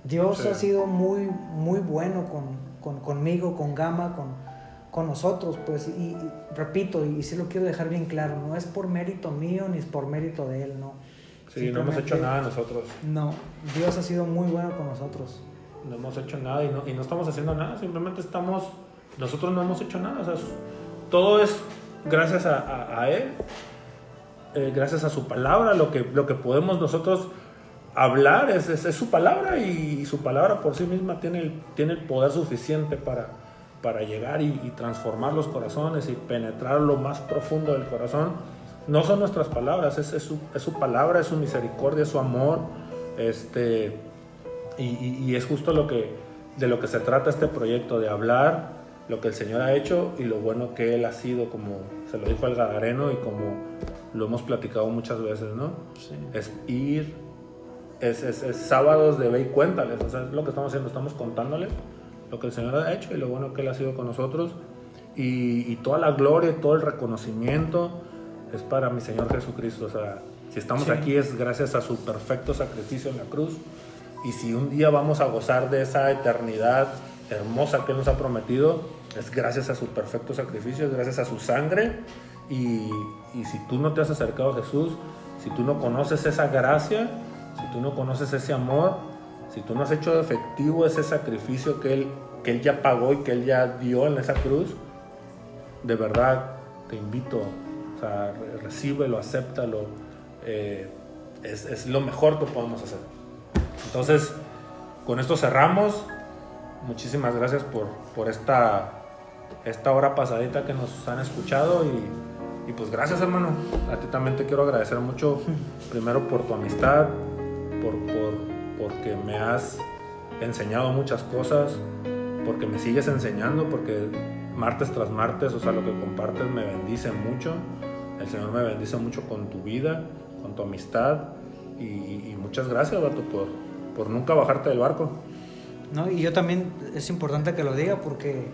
Dios sí. Ha sido muy, muy bueno conmigo, con Gama, con nosotros, pues, y repito, y sí lo quiero dejar bien claro, no es por mérito mío ni es por mérito de él, no. Sí, no hemos hecho nada nosotros. No, Dios ha sido muy bueno con nosotros. No hemos hecho nada y no estamos haciendo nada, simplemente nosotros no hemos hecho nada, o sea, todo es gracias a Él, gracias a su palabra, lo que podemos nosotros hablar es su palabra, y su palabra por sí misma tiene el poder suficiente para llegar y transformar los corazones y penetrar lo más profundo del corazón. No son nuestras palabras, es su palabra, es su misericordia, es su amor, y es justo de lo que se trata este proyecto, de hablar lo que el Señor ha hecho y lo bueno que Él ha sido, como se lo dijo al Gadareno y como lo hemos platicado muchas veces, ¿no? Sí. Es ir, es sábados de ve y cuéntales, o sea, es lo que estamos haciendo, estamos contándole lo que el Señor ha hecho y lo bueno que Él ha sido con nosotros, y toda la gloria, todo el reconocimiento es para mi Señor Jesucristo. O sea, si estamos aquí es gracias a su perfecto sacrificio en la cruz, y si un día vamos a gozar de esa eternidad hermosa que Él nos ha prometido, es gracias a su perfecto sacrificio, es gracias a su sangre, y si tú no te has acercado a Jesús, si tú no conoces esa gracia, si tú no conoces ese amor, si tú no has hecho efectivo ese sacrificio que Él ya pagó y que Él ya dio en esa cruz, de verdad te invito, o sea, recíbelo, acéptalo, es lo mejor que podemos hacer. Entonces, con esto cerramos. Muchísimas gracias por esta hora pasadita que nos han escuchado, y pues gracias, hermano. A ti también te quiero agradecer mucho, primero por tu amistad, porque me has enseñado muchas cosas, porque me sigues enseñando, porque martes tras martes, o sea, lo que compartes me bendice mucho. El Señor me bendice mucho con tu vida, con tu amistad, y muchas gracias, vato, por nunca bajarte del barco. No, y yo también, es importante que lo diga, porque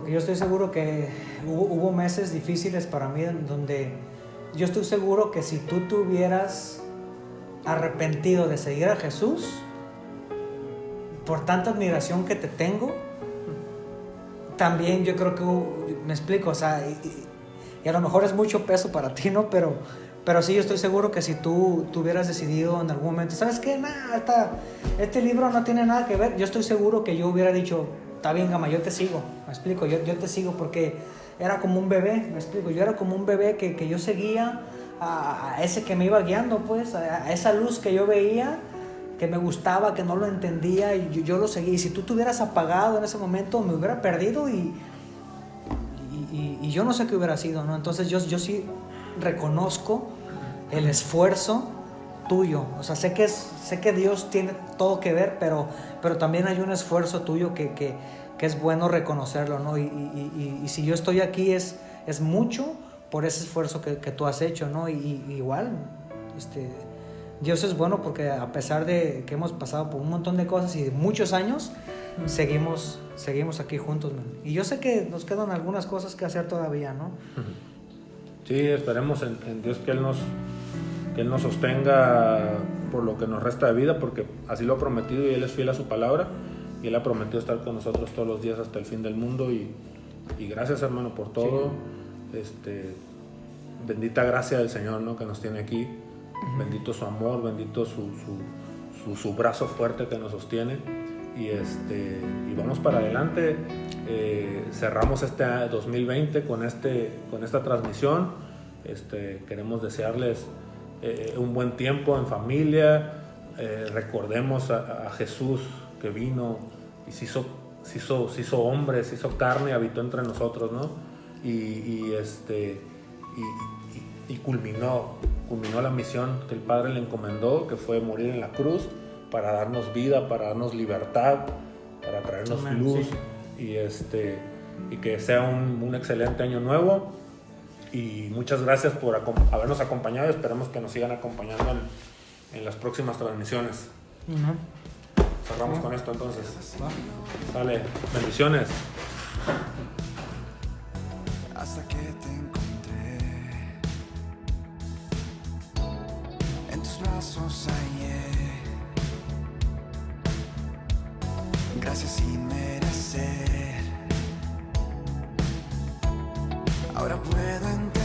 yo estoy seguro que hubo meses difíciles para mí, donde yo estoy seguro que si tú te hubieras arrepentido de seguir a Jesús, por tanta admiración que te tengo, también yo creo que me explico, o sea, y a lo mejor es mucho peso para ti, ¿no? Pero sí, yo estoy seguro que si tú hubieras decidido en algún momento, ¿sabes qué? Este libro no tiene nada que ver, yo estoy seguro que yo hubiera dicho, está bien, Gama, yo te sigo, me explico, yo te sigo, porque era como un bebé, me explico, yo era como un bebé que yo seguía a ese que me iba guiando, pues, a esa luz que yo veía, que me gustaba, que no lo entendía, y yo lo seguía. Y si tú te hubieras apagado en ese momento, me hubiera perdido, y yo no sé qué hubiera sido, ¿no? Entonces yo sí reconozco el esfuerzo tuyo, o sea, sé que Dios tiene todo que ver, pero también hay un esfuerzo tuyo que es bueno reconocerlo, ¿no? Y si yo estoy aquí es mucho por ese esfuerzo que tú has hecho, ¿no? Y igual, Dios es bueno, porque a pesar de que hemos pasado por un montón de cosas y de muchos años, seguimos aquí juntos, man. Y yo sé que nos quedan algunas cosas que hacer todavía, ¿no? Sí, esperemos en Dios que Él nos sostenga por lo que nos resta de vida, porque así lo ha prometido, y Él es fiel a su palabra, y Él ha prometido estar con nosotros todos los días hasta el fin del mundo, y gracias, hermano, por todo. Sí. Bendita gracia del Señor, ¿no?, que nos tiene aquí. Bendito su amor, bendito su brazo fuerte que nos sostiene, y vamos para adelante. Cerramos este 2020 con esta transmisión. Queremos desearles un buen tiempo en familia. Recordemos a Jesús, que vino y se hizo hombre, se hizo carne, habitó entre nosotros, ¿no? Y culminó la misión que el Padre le encomendó, que fue morir en la cruz para darnos vida, para darnos libertad, para traernos Amén, luz, sí. y que sea un excelente año nuevo. Y muchas gracias por habernos acompañado. Esperemos que nos sigan acompañando en las próximas transmisiones. Ujú. Cerramos con esto entonces. Va. Dale, bendiciones. Hasta que te encontré, en tus brazos hallé gracias sin merecer. Ahora puedo entender